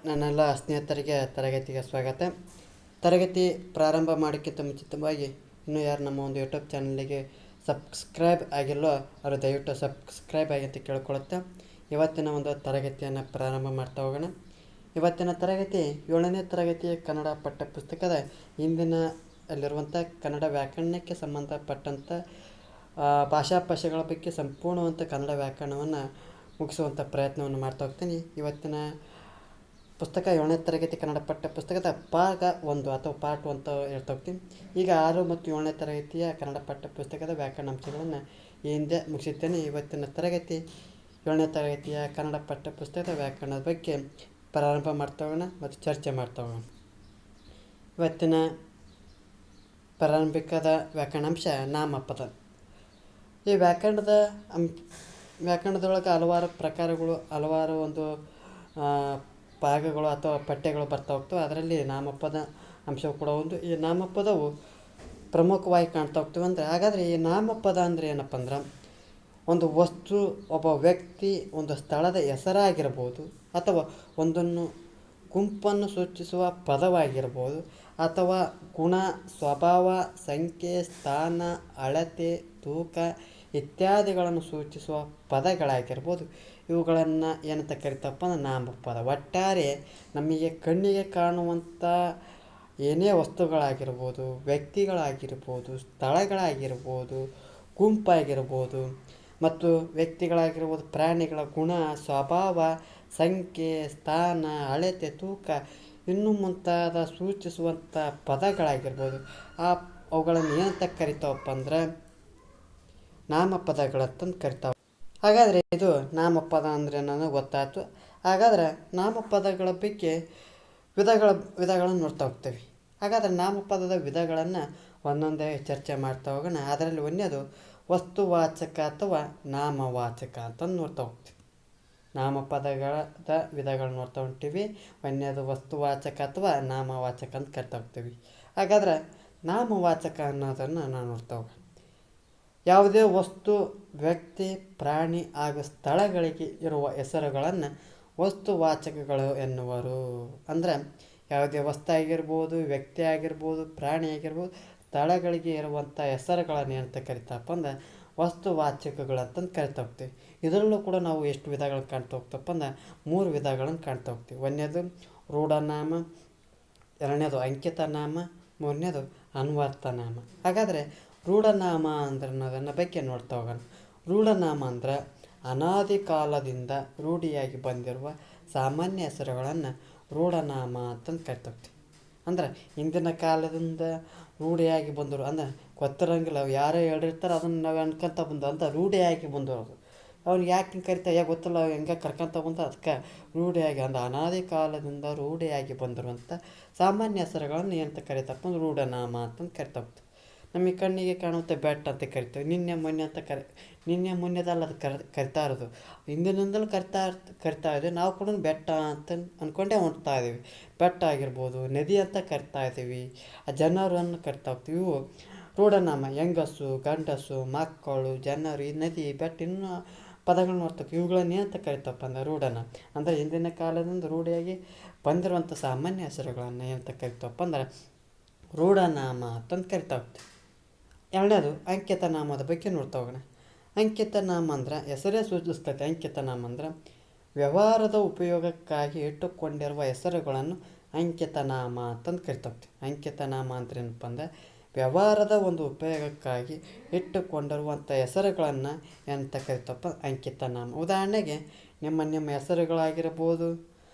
ನನ್ನೆಲ್ಲ ಸ್ನೇಹಿತರಿಗೆ ತರಗತಿಗೆ ಸ್ವಾಗತ. ತರಗತಿ ಪ್ರಾರಂಭ ಮಾಡೋಕ್ಕಿಂತ ಮುಂಚಿತವಾಗಿ ಇನ್ನೂ ಯಾರು ನಮ್ಮ ಒಂದು ಯೂಟ್ಯೂಬ್ ಚಾನಲಿಗೆ ಸಬ್ಸ್ಕ್ರೈಬ್ ಆಗಿಲ್ಲೋ ಅವರು ದಯವಿಟ್ಟು ಸಬ್ಸ್ಕ್ರೈಬ್ ಆಗಿ ಅಂತ ಕೇಳ್ಕೊಳುತ್ತೆ. ಇವತ್ತಿನ ಒಂದು ತರಗತಿಯನ್ನು ಪ್ರಾರಂಭ ಮಾಡ್ತಾ ಹೋಗೋಣ. ಇವತ್ತಿನ ತರಗತಿ 7ನೇ ತರಗತಿಯ ಕನ್ನಡ ಪಠ್ಯಪುಸ್ತಕದ ಅಲ್ಲಿರುವಂಥ ಕನ್ನಡ ವ್ಯಾಕರಣಕ್ಕೆ ಸಂಬಂಧಪಟ್ಟಂಥ ಭಾಷಾ ಭಾಷೆಗಳ ಬಗ್ಗೆ ಸಂಪೂರ್ಣವಂತ ಕನ್ನಡ ವ್ಯಾಕರಣವನ್ನು ಮುಗಿಸುವಂಥ ಪ್ರಯತ್ನವನ್ನು ಮಾಡ್ತಾ ಹೋಗ್ತೀನಿ. ಇವತ್ತಿನ ಪುಸ್ತಕ 7ನೇ ತರಗತಿ ಕನ್ನಡ ಪಠ್ಯ ಪುಸ್ತಕದ ಭಾಗ 1 ಅಥವಾ ಪಾರ್ಟ್ 1 ಅಂತ ಹೇಳ್ತಾ ಹೋಗ್ತೀನಿ. ಈಗ 6 ಮತ್ತು 7ನೇ ತರಗತಿಯ ಕನ್ನಡ ಪಠ್ಯ ಪುಸ್ತಕದ ವ್ಯಾಕರಣಾಂಶಗಳನ್ನು ಈ ಹಿಂದೆ ಮುಗಿಸಿದ್ದೇನೆ. ಇವತ್ತಿನ ತರಗತಿ 7ನೇ ತರಗತಿಯ ಕನ್ನಡ ಪಠ್ಯ ಪುಸ್ತಕದ ವ್ಯಾಕರಣದ ಬಗ್ಗೆ ಪ್ರಾರಂಭ ಮಾಡ್ತಾ ಹೋಗೋಣ ಮತ್ತು ಚರ್ಚೆ ಮಾಡ್ತಾ ಹೋಗೋಣ. ಇವತ್ತಿನ ಪ್ರಾರಂಭಿಕದ ವ್ಯಾಕರಣಾಂಶ ನಾಮಪದ. ಈ ವ್ಯಾಕರಣದೊಳಗೆ ಹಲವಾರು ಪ್ರಕಾರಗಳು, ಹಲವಾರು ಒಂದು ಭಾಗಗಳು ಅಥವಾ ಪಠ್ಯಗಳು ಬರ್ತಾ ಹೋಗ್ತವೆ. ಅದರಲ್ಲಿ ನಾಮಪದ ಅಂಶವು ಕೂಡ ಒಂದು. ಈ ನಾಮಪದವು ಪ್ರಮುಖವಾಗಿ ಕಾಣ್ತಾ ಹೋಗ್ತವೆ. ಅಂದರೆ ಹಾಗಾದರೆ ಈ ನಾಮಪದ ಅಂದರೆ ಏನಪ್ಪ ಅಂದ್ರೆ, ಒಂದು ವಸ್ತು, ಒಬ್ಬ ವ್ಯಕ್ತಿ, ಒಂದು ಸ್ಥಳದ ಹೆಸರಾಗಿರ್ಬೋದು, ಅಥವಾ ಒಂದನ್ನು ಗುಂಪನ್ನು ಸೂಚಿಸುವ ಪದವಾಗಿರ್ಬೋದು, ಅಥವಾ ಗುಣ, ಸ್ವಭಾವ, ಸಂಖ್ಯೆ, ಸ್ಥಾನ, ಅಳತೆ, ತೂಕ ಇತ್ಯಾದಿಗಳನ್ನು ಸೂಚಿಸುವ ಪದಗಳಾಗಿರ್ಬೋದು. ಇವುಗಳನ್ನು ಏನಂತ ಕರಿತಪ್ಪ ಅಂದ್ರೆ ನಾಮಪದ. ಒಟ್ಟಾರೆ ನಮಗೆ ಕಣ್ಣಿಗೆ ಕಾಣುವಂಥ ಏನೇ ವಸ್ತುಗಳಾಗಿರ್ಬೋದು, ವ್ಯಕ್ತಿಗಳಾಗಿರ್ಬೋದು, ಸ್ಥಳಗಳಾಗಿರ್ಬೋದು, ಗುಂಪಾಗಿರ್ಬೋದು, ಮತ್ತು ವ್ಯಕ್ತಿಗಳಾಗಿರ್ಬೋದು, ಪ್ರಾಣಿಗಳ ಗುಣ, ಸ್ವಭಾವ, ಸಂಖ್ಯೆ, ಸ್ಥಾನ, ಅಳತೆ, ತೂಕ ಇನ್ನೂ ಮುಂತಾದ ಸೂಚಿಸುವಂಥ ಪದಗಳಾಗಿರ್ಬೋದು, ಅವುಗಳನ್ನು ಏನಂತ ಕರಿತಾವಪ್ಪ ಅಂದ್ರೆ ನಾಮಪದಗಳಂತಂದು ಕರಿತಾವೆ. ಹಾಗಾದರೆ ಇದು ನಾಮಪದ ಅಂದರೆ ನನಗೆ ಗೊತ್ತಾಯ್ತು. ಹಾಗಾದರೆ ನಾಮಪದಗಳ ಬಗ್ಗೆ ವಿಧಗಳನ್ನು ನೋಡ್ತಾ ಹೋಗ್ತೇವೆ. ಹಾಗಾದರೆ ನಾಮಪದದ ವಿಧಗಳನ್ನು ಒಂದೊಂದೇ ಚರ್ಚೆ ಮಾಡ್ತಾ ಹೋಗೋಣ. ಅದರಲ್ಲಿ ಒಂದೇದು ವಸ್ತುವಾಚಕ ಅಥವಾ ನಾಮವಾಚಕ ಅಂತಂದು ನೋಡ್ತಾ ಹೋಗ್ತೀವಿ. ನಾಮಪದಗಳ ವಿಧಗಳು ನೋಡ್ತಾ ಹೊಂಟೀವಿ. ಒಂದೇದು ವಸ್ತುವಾಚಕ ಅಥವಾ ನಾಮವಾಚಕ ಅಂತ ಕರಿತಾ ಹೋಗ್ತೀವಿ. ಹಾಗಾದ್ರೆ ನಾಮವಾಚಕ ಅನ್ನೋದನ್ನು ನಾವು ನೋಡ್ತಾ ಹೋಗೋಣ. ಯಾವುದೇ ವಸ್ತು, ವ್ಯಕ್ತಿ, ಪ್ರಾಣಿ ಹಾಗೂ ಸ್ಥಳಗಳಿಗೆ ಇರುವ ಹೆಸರುಗಳನ್ನು ವಸ್ತುವಾಚಕಗಳು ಎನ್ನುವರು. ಅಂದರೆ ಯಾವುದೇ ವಸ್ತು ಆಗಿರ್ಬೋದು, ವ್ಯಕ್ತಿ ಆಗಿರ್ಬೋದು, ಪ್ರಾಣಿ ಆಗಿರ್ಬೋದು, ಸ್ಥಳಗಳಿಗೆ ಇರುವಂಥ ಹೆಸರುಗಳನ್ನು ಏನಂತ ಕರಿತಪ್ಪ ಅಂದ್ರೆ ವಸ್ತುವಾಚಕಗಳಂತಂದು ಕರಿತಾ ಹೋಗ್ತೀವಿ. ಇದರಲ್ಲೂ ಕೂಡ ನಾವು ಎಷ್ಟು ವಿಧಗಳನ್ನು ಕಾಣ್ತಾ ಹೋಗ್ತಪ್ಪ ಅಂದ್ರೆ 3 ವಿಧಗಳನ್ನು ಕಾಣ್ತಾ ಹೋಗ್ತೀವಿ. ಒಂದನೇದು ರೂಢನಾಮ, ಎರಡನೇದು ಅಂಕಿತನಾಮ, ಮೂರನೇದು ಅನ್ವರ್ಥನಾಮ. ಹಾಗಾದರೆ ರೂಢನಾಮ ಅಂದ್ರೆ ಅನ್ನೋದನ್ನು ಬಗ್ಗೆ ನೋಡ್ತಾ ಹೋಗೋಣ. ರೂಢನಾಮ ಅಂದ್ರೆ ಅನಾದಿ ಕಾಲದಿಂದ ರೂಢಿಯಾಗಿ ಬಂದಿರುವ ಸಾಮಾನ್ಯ ಹೆಸರುಗಳನ್ನು ರೂಢನಾಮ ಅಂತಂದು ಕರಿತಾ ಹೋಗ್ತೀವಿ. ಅಂದ್ರೆ ಹಿಂದಿನ ಕಾಲದಿಂದ ರೂಢಿಯಾಗಿ ಬಂದರು, ಅಂದ್ರೆ ಗೊತ್ತಿರೋಂಗಿಲ್ಲ, ಯಾರೇ ಹೇಳಿರ್ತಾರೆ ಅದನ್ನು ನಾವು ಅನ್ಕೊಂತ ಬಂದು ಅಂತ ರೂಢಿಯಾಗಿ ಬಂದವರು. ಅವ್ನಿಗೆ ಯಾಕೆ ಹಿಂಗೆ ಕರಿತಾ ಗೊತ್ತಿಲ್ಲ, ಹೆಂಗೆ ಕರ್ಕೊಂತ ಬಂದ, ಅದಕ್ಕೆ ರೂಢಿಯಾಗಿ ಅಂದ್ರೆ ಅನಾದಿ ಕಾಲದಿಂದ ರೂಢಿಯಾಗಿ ಬಂದಿರುವಂಥ ಸಾಮಾನ್ಯ ಹೆಸರುಗಳನ್ನು ಏನಂತ ಕರಿತಪ್ಪ ಅಂದ್ರೆ ರೂಢನಾಮ ಅಂತಂದು ಕರಿತಾ ಹೋಗ್ತೀವಿ. ನಮಗೆ ಕಣ್ಣಿಗೆ ಕಾಣುವಂಥ ಬೆಟ್ಟ ಅಂತ ಕರಿತೀವಿ. ನಿನ್ನೆ ಮೊನ್ನೆ ಅಂತ ನಿನ್ನೆ ಮೊನ್ನೆದಲ್ಲ ಅದು ಕರಿತಾ ಇರೋದು, ಹಿಂದಿನಿಂದಲೂ ಕರಿತಾ ಇದ್ದೀವಿ. ನಾವು ಕೂಡ ಬೆಟ್ಟ ಅಂತ ಅಂದ್ಕೊಂಡೇ ಹೊಂಟ್ತಾ ಇದ್ದೀವಿ. ಬೆಟ್ಟ ಆಗಿರ್ಬೋದು, ನದಿ ಅಂತ ಕರಿತಾ ಇದ್ದೀವಿ, ಆ ಜನರನ್ನು ಕರಿತಾ ಹೋಗ್ತೀವಿ. ಇವು ರೂಢನಾಮ. ಹೆಂಗಸು, ಗಂಡಸು, ಮಕ್ಕಳು, ಜನರು, ಈ ನದಿ, ಬೆಟ್ಟ ಇನ್ನೂ ಪದಗಳನ್ನ ನೋಡ್ತೇವೆ. ಇವುಗಳನ್ನ ಏನಂತ ಕರಿತಪ್ಪ ಅಂದ್ರೆ ರೂಢನಾಮ. ಅಂದರೆ ಹಿಂದಿನ ಕಾಲದಿಂದ ರೂಢಿಯಾಗಿ ಬಂದಿರುವಂಥ ಸಾಮಾನ್ಯ ಹೆಸರುಗಳನ್ನು ಏನಂತ ಕರಿತಪ್ಪ ಅಂದ್ರೆ ರೂಢನಾಮ ಅಂತಂದು ಕರಿತಾ ಹೋಗ್ತೀವಿ. ಎರಡನೇದು ಅಂಕಿತನಾಮದ ಬಗ್ಗೆ ನೋಡ್ತಾ ಹೋಗೋಣ. ಅಂಕಿತನಾಮ ಅಂದ್ರೆ ಹೆಸರೇ ಸೂಚಿಸ್ತೈತೆ. ಅಂಕಿತನಾಮ ಅಂದ್ರೆ ವ್ಯವಹಾರದ ಉಪಯೋಗಕ್ಕಾಗಿ ಇಟ್ಟುಕೊಂಡಿರುವ ಹೆಸರುಗಳನ್ನು ಅಂಕಿತನಾಮ ಅಂತಂದು ಕರಿತಾ ಹೋಗ್ತೀವಿ. ಅಂಕಿತನಾಮ ಅಂದ್ರೆ ಏನಪ್ಪ ಅಂದ್ರೆ ವ್ಯವಹಾರದ ಒಂದು ಉಪಯೋಗಕ್ಕಾಗಿ ಇಟ್ಟುಕೊಂಡಿರುವಂಥ ಹೆಸರುಗಳನ್ನು ಎಂತ ಕರಿತಪ್ಪ ಅಂಕಿತನಾಮ. ಉದಾಹರಣೆಗೆ ನಿಮ್ಮ ಹೆಸರುಗಳಾಗಿರ್ಬೋದು,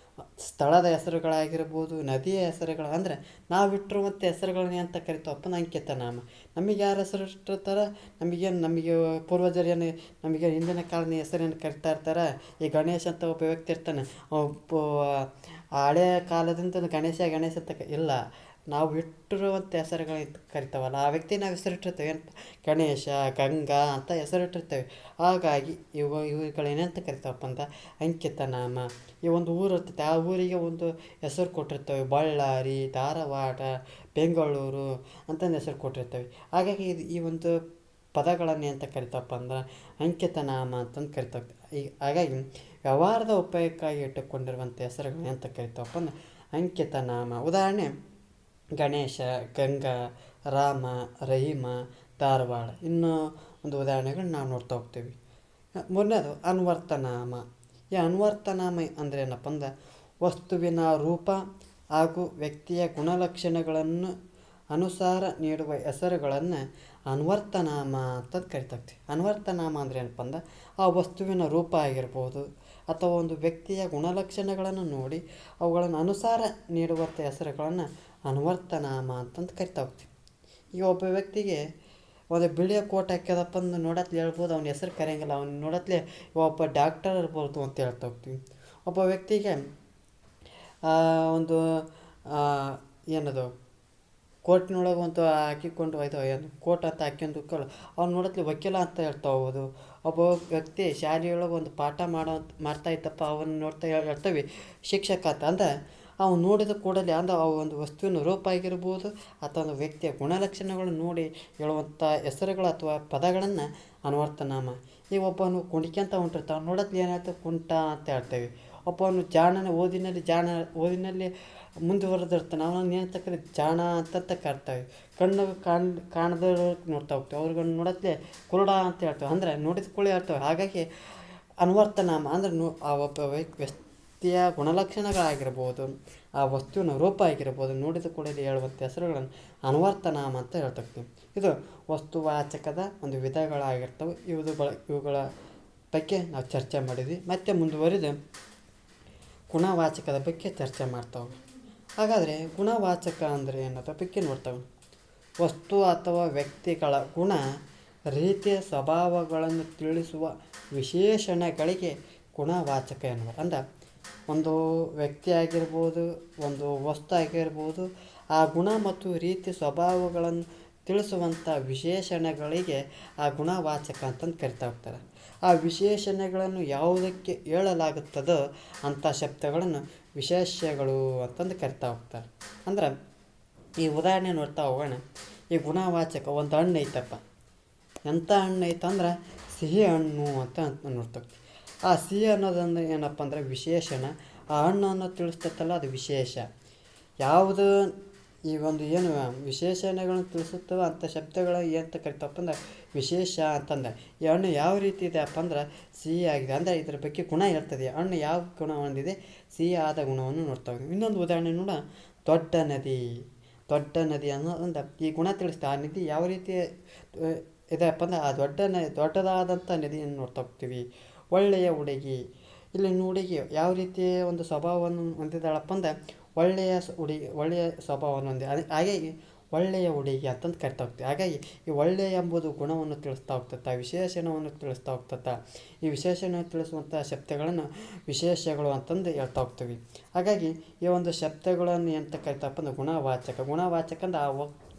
ಸ್ಥಳದ ಹೆಸರುಗಳಾಗಿರ್ಬೋದು, ನದಿಯ ಹೆಸರುಗಳು, ಅಂದರೆ ನಾವಿಟ್ಟಿರುವಂಥ ಹೆಸರುಗಳನ್ನ ಅಂತ ಕರಿತಾವಪ್ಪ ಅಂಕಿತನಾಮ. ನಮಗೆ ಯಾರು ಹೆಸರು ಇಟ್ಟಿರ್ತಾರೆ, ನಮಗೆ ಪೂರ್ವಜರೇನು ನಮಗೆ ಹಿಂದಿನ ಕಾಲದ ಹೆಸರೇನು ಕರಿತಾ ಇರ್ತಾರೆ. ಈ ಗಣೇಶ ಅಂತ ಒಬ್ಬ ವ್ಯಕ್ತಿ ಇರ್ತಾನೆ, ಹಳೆ ಕಾಲದಿಂದ ಗಣೇಶ ಅಂತ ಇಲ್ಲ, ನಾವು ಇಟ್ಟಿರುವಂಥ ಹೆಸರುಗಳನ್ನ ಕರಿತಾವಲ್ಲ ಆ ವ್ಯಕ್ತಿ ನಾವು ಹೆಸರಿಟ್ಟಿರ್ತೇವೆ. ಏನಂತ ಗಣೇಶ, ಗಂಗಾ ಅಂತ ಹೆಸರಿಟ್ಟಿರ್ತೇವೆ. ಹಾಗಾಗಿ ಇವುಗಳೇನಂತ ಕರಿತಾವಪ್ಪ ಅಂತ ಅಂಕಿತನಾಮ. ಈ ಒಂದು ಊರು ಇರ್ತೈತೆ, ಆ ಊರಿಗೆ ಒಂದು ಹೆಸರು ಕೊಟ್ಟಿರ್ತೇವೆ. ಬಳ್ಳಾರಿ, ಧಾರವಾಡ, ಬೆಂಗಳೂರು ಅಂತಂದು ಹೆಸರು ಕೊಟ್ಟಿರ್ತೇವೆ. ಹಾಗಾಗಿ ಈ ಒಂದು ಪದಗಳನ್ನು ಅಂತ ಕರಿತಪ್ಪ ಅಂದ್ರೆ ಅಂಕಿತನಾಮ ಅಂತಂದು ಕರಿತಾ. ಹಾಗಾಗಿ ವ್ಯವಹಾರದ ಉಪಯೋಗಕ್ಕಾಗಿ ಇಟ್ಟುಕೊಂಡಿರುವಂಥ ಹೆಸರುಗಳು ಅಂತ ಕರಿತಾವಪ್ಪ ಅಂದ್ರೆ ಅಂಕಿತ ನಾಮ. ಉದಾಹರಣೆ ಗಣೇಶ, ಗಂಗಾ, ರಾಮ, ರಹೀಮ, ಧಾರವಾಡ. ಇನ್ನೂ ಒಂದು ಉದಾಹರಣೆಗಳನ್ನ ನಾವು ನೋಡ್ತಾ ಹೋಗ್ತೀವಿ. ಮೂರನೇದು ಅನ್ವರ್ತನಾಮ. ಈ ಅನ್ವರ್ತನಾಮ ಅಂದರೆ ಏನಪ್ಪ ಅಂದ್ರೆ ವಸ್ತುವಿನ ರೂಪ ಹಾಗೂ ವ್ಯಕ್ತಿಯ ಗುಣಲಕ್ಷಣಗಳನ್ನು ಅನುಸಾರ ನೀಡುವ ಹೆಸರುಗಳನ್ನು ಅನ್ವರ್ತನಾಮ ಅಂತ ಕರಿತಾಗ್ತೀವಿ. ಅನ್ವರ್ತನಾಮ ಅಂದರೆ ಏನಪ್ಪ ಅಂದ್ರೆ ಆ ವಸ್ತುವಿನ ರೂಪ ಆಗಿರ್ಬೋದು ಅಥವಾ ಒಂದು ವ್ಯಕ್ತಿಯ ಗುಣಲಕ್ಷಣಗಳನ್ನು ನೋಡಿ ಅವುಗಳನ್ನು ಅನುಸಾರ ನೀಡುವಂಥ ಹೆಸರುಗಳನ್ನು ಅನ್ವರ್ತನಾಮ ಅಂತಂದು ಕರಿತಾ ಹೋಗ್ತೀವಿ. ಈಗ ಒಬ್ಬ ವ್ಯಕ್ತಿಗೆ ಒಂದು ಬಿಳಿಯ ಕೋಟ್ ಹಾಕ್ಯದಪ್ಪ ಅಂದು ನೋಡತ್ಲೆ ಹೇಳ್ಬೋದು, ಅವನ ಹೆಸರು ಕರೆಯಂಗಿಲ್ಲ. ಅವ್ನು ನೋಡತ್ಲೆ ಒಬ್ಬ ಡಾಕ್ಟರ್ ಇರ್ಬೋದು ಅಂತ ಹೇಳ್ತಾ ಹೋಗ್ತೀವಿ. ಒಬ್ಬ ವ್ಯಕ್ತಿಗೆ ಒಂದು ಏನದು ಕೋರ್ಟ್ನೊಳಗೆ ಒಂದು ಹಾಕಿಕೊಂಡು ಏನು ಕೋಟ್ ಅಂತ ಹಾಕ್ಯಂಡು ಅವ್ನು ನೋಡತ್ಲೆ ವಕೀಲ ಅಂತ ಹೇಳ್ತಾ ಹೋಗ್ಬೋದು. ಒಬ್ಬ ವ್ಯಕ್ತಿ ಶಾಲೆಯೊಳಗೆ ಒಂದು ಪಾಠ ಮಾಡ್ತಾ ಇದ್ದಪ್ಪ, ಅವನ್ನ ನೋಡ್ತಾ ಹೇಳ್ತೇವೆ ಶಿಕ್ಷಕ ಅಂತ. ಅಂದ್ರೆ ಅವ್ನು ನೋಡಿದ ಕೂಡಲೇ ಅಂದ್ರೆ ಅವು ಒಂದು ವಸ್ತುವಿನ ರೂಪ ಆಗಿರ್ಬೋದು ಅಥವಾ ಒಂದು ವ್ಯಕ್ತಿಯ ಗುಣಲಕ್ಷಣಗಳು ನೋಡಿ ಹೇಳುವಂಥ ಹೆಸರುಗಳು ಅಥವಾ ಪದಗಳನ್ನು ಅನ್ವರ್ತನಾಮ. ಈಗ ಒಬ್ಬನು ಕುಣಿಕ್ಯಂತ ಹೊಂಟಿರ್ತಾವೆ, ನೋಡತ್ಲೆ ಏನಾಯ್ತು ಕುಂಟ ಅಂತ ಹೇಳ್ತೇವೆ. ಒಬ್ಬನು ಓದಿನಲ್ಲಿ ಮುಂದುವರೆದಿರ್ತಾನೆ, ಅವನನ್ನು ಏನಂತ ಕರಿ ಜಾಣ ಅಂತ ಕರಿತೇವೆ. ಕಣ್ಣು ಕಾಣದವ್ರಿಗೆ ನೋಡ್ತಾ ಹೋಗ್ತೇವೆ, ಅವ್ರಿಗನ್ನು ನೋಡತ್ಲೆ ಕುರುಡ ಅಂತ ಹೇಳ್ತೇವೆ. ಅಂದರೆ ನೋಡಿದ ಕೂಡಲೇ ಹೇಳ್ತೇವೆ. ಹಾಗಾಗಿ ಅನ್ವರ್ತನಾಮ ಅಂದರೆ ಆ ಒಬ್ಬ ವ್ಯಕ್ತಿಯ ಗುಣಲಕ್ಷಣಗಳಾಗಿರ್ಬೋದು, ಆ ವಸ್ತುವಿನ ರೂಪ ಆಗಿರ್ಬೋದು, ನೋಡಿದ ಕೂಡಲೇ ಹೇಳುವಂಥ ಹೆಸರುಗಳನ್ನು ಅನ್ವರ್ತನಾಮ ಅಂತ ಹೇಳ್ತಿರ್ತೀವಿ. ಇದು ವಸ್ತುವಾಚಕದ ಒಂದು ವಿಧಗಳಾಗಿರ್ತವೆ. ಇವುಗಳ ಬಗ್ಗೆ ನಾವು ಚರ್ಚೆ ಮಾಡಿದ್ವಿ. ಮತ್ತೆ ಮುಂದುವರಿದು ಗುಣವಾಚಕದ ಬಗ್ಗೆ ಚರ್ಚೆ ಮಾಡ್ತಾವೆ. ಹಾಗಾದರೆ ಗುಣವಾಚಕ ಅಂದರೆ ಅನ್ನೋದ್ರ ಬಗ್ಗೆ ನೋಡ್ತಾವೆ. ವಸ್ತು ಅಥವಾ ವ್ಯಕ್ತಿಗಳ ಗುಣ, ರೀತಿಯ ಸ್ವಭಾವಗಳನ್ನು ತಿಳಿಸುವ ವಿಶೇಷಣಗಳಿಗೆ ಗುಣವಾಚಕ ಎನ್ನುವರು. ಅಂದ್ರೆ ಒಂದು ವ್ಯಕ್ತಿ ಆಗಿರ್ಬೋದು, ಒಂದು ವಸ್ತು ಆಗಿರ್ಬೋದು, ಆ ಗುಣ ಮತ್ತು ರೀತಿ ಸ್ವಭಾವಗಳನ್ನು ತಿಳಿಸುವಂಥ ವಿಶೇಷಣಗಳಿಗೆ ಆ ಗುಣವಾಚಕ ಅಂತಂದು ಕರಿತಾ ಹೋಗ್ತಾರೆ. ಆ ವಿಶೇಷಣಗಳನ್ನು ಯಾವುದಕ್ಕೆ ಹೇಳಲಾಗುತ್ತದೋ ಅಂಥ ಶಬ್ದಗಳನ್ನು ವಿಶೇಷ್ಯಗಳು ಅಂತಂದು ಕರಿತಾ ಹೋಗ್ತಾರೆ. ಅಂದ್ರೆ ಈ ಉದಾಹರಣೆ ನೋಡ್ತಾ ಹೋಗೋಣ. ಈ ಗುಣವಾಚಕ ಒಂದು ಹಣ್ಣು ಐತಪ್ಪ, ಎಂಥ ಹಣ್ಣು ಐತಂದ್ರೆ ಸಿಹಿ ಹಣ್ಣು ಅಂತ ನೋಡ್ತಾ ಹೋಗ್ತೀವಿ. ಆ ಸಿಹಿ ಅನ್ನೋದಂದ್ರೆ ಏನಪ್ಪ ಅಂದರೆ ವಿಶೇಷಣ. ಆ ಹಣ್ಣನ್ನು ತಿಳಿಸ್ತೈತಲ್ಲ ಅದು ವಿಶೇಷ. ಯಾವುದು ಈ ಒಂದು ಏನು ವಿಶೇಷಣಗಳನ್ನು ತಿಳಿಸುತ್ತವೆ ಅಂಥ ಶಬ್ದಗಳು ಏನಂತ ಕರಿತಪ್ಪ ಅಂದ್ರೆ ವಿಶೇಷ ಅಂತಂದ್ರೆ. ಈ ಹಣ್ಣು ಯಾವ ರೀತಿ ಇದೆ ಅಪ್ಪ ಅಂದ್ರೆ ಸಿಹಿ ಆಗಿದೆ, ಅಂದರೆ ಇದರ ಬಗ್ಗೆ ಗುಣ ಹೇಳ್ತದೆ. ಹಣ್ಣು ಯಾವ ಗುಣ ಹೊಂದಿದೆ, ಸಿಹಿ ಆದ ಗುಣವನ್ನು ನೋಡ್ತಾ ಹೋಗ್ತೀವಿ. ಇನ್ನೊಂದು ಉದಾಹರಣೆ ನೋಡ, ದೊಡ್ಡ ನದಿ ಅನ್ನೋದಂದ್ರೆ ಈ ಗುಣ ತಿಳಿಸ್ತಾ. ಆ ನದಿ ಯಾವ ರೀತಿ ಇದೆಯಪ್ಪ ಅಂದ್ರೆ ಆ ದೊಡ್ಡದಾದಂಥ ನದಿಯನ್ನು ನೋಡ್ತಾ ಹೋಗ್ತೀವಿ. ಒಳ್ಳೆಯ ಹುಡುಗಿ, ಇಲ್ಲಿ ಹುಡುಗಿ ಯಾವ ರೀತಿಯ ಒಂದು ಸ್ವಭಾವವನ್ನು ಹೊಂದಿದ್ದಾಳಪ್ಪ ಅಂದ್ರೆ ಒಳ್ಳೆಯ ಸ್ವಭಾವವನ್ನು ಹೊಂದಿ, ಹಾಗಾಗಿ ಒಳ್ಳೆಯ ಹುಡುಗಿ ಅಂತಂದು ಕರಿತಾ ಹೋಗ್ತೀವಿ. ಹಾಗಾಗಿ ಈ ಒಳ್ಳೆಯ ಎಂಬುದು ಗುಣವನ್ನು ತಿಳಿಸ್ತಾ ಹೋಗ್ತದೆ, ವಿಶೇಷಣವನ್ನು ತಿಳಿಸ್ತಾ ಹೋಗ್ತದೆ. ಈ ವಿಶೇಷಣ ತಿಳಿಸುವಂಥ ಶಬ್ದಗಳನ್ನು ವಿಶೇಷಗಳು ಅಂತಂದು ಹೇಳ್ತಾ ಹೋಗ್ತೀವಿ. ಹಾಗಾಗಿ ಈ ಒಂದು ಶಬ್ದಗಳನ್ನು ಎಂತ ಕರಿತಪ್ಪ ಅಂದ್ರೆ ಗುಣವಾಚಕ ಅಂದ್ರೆ ಆ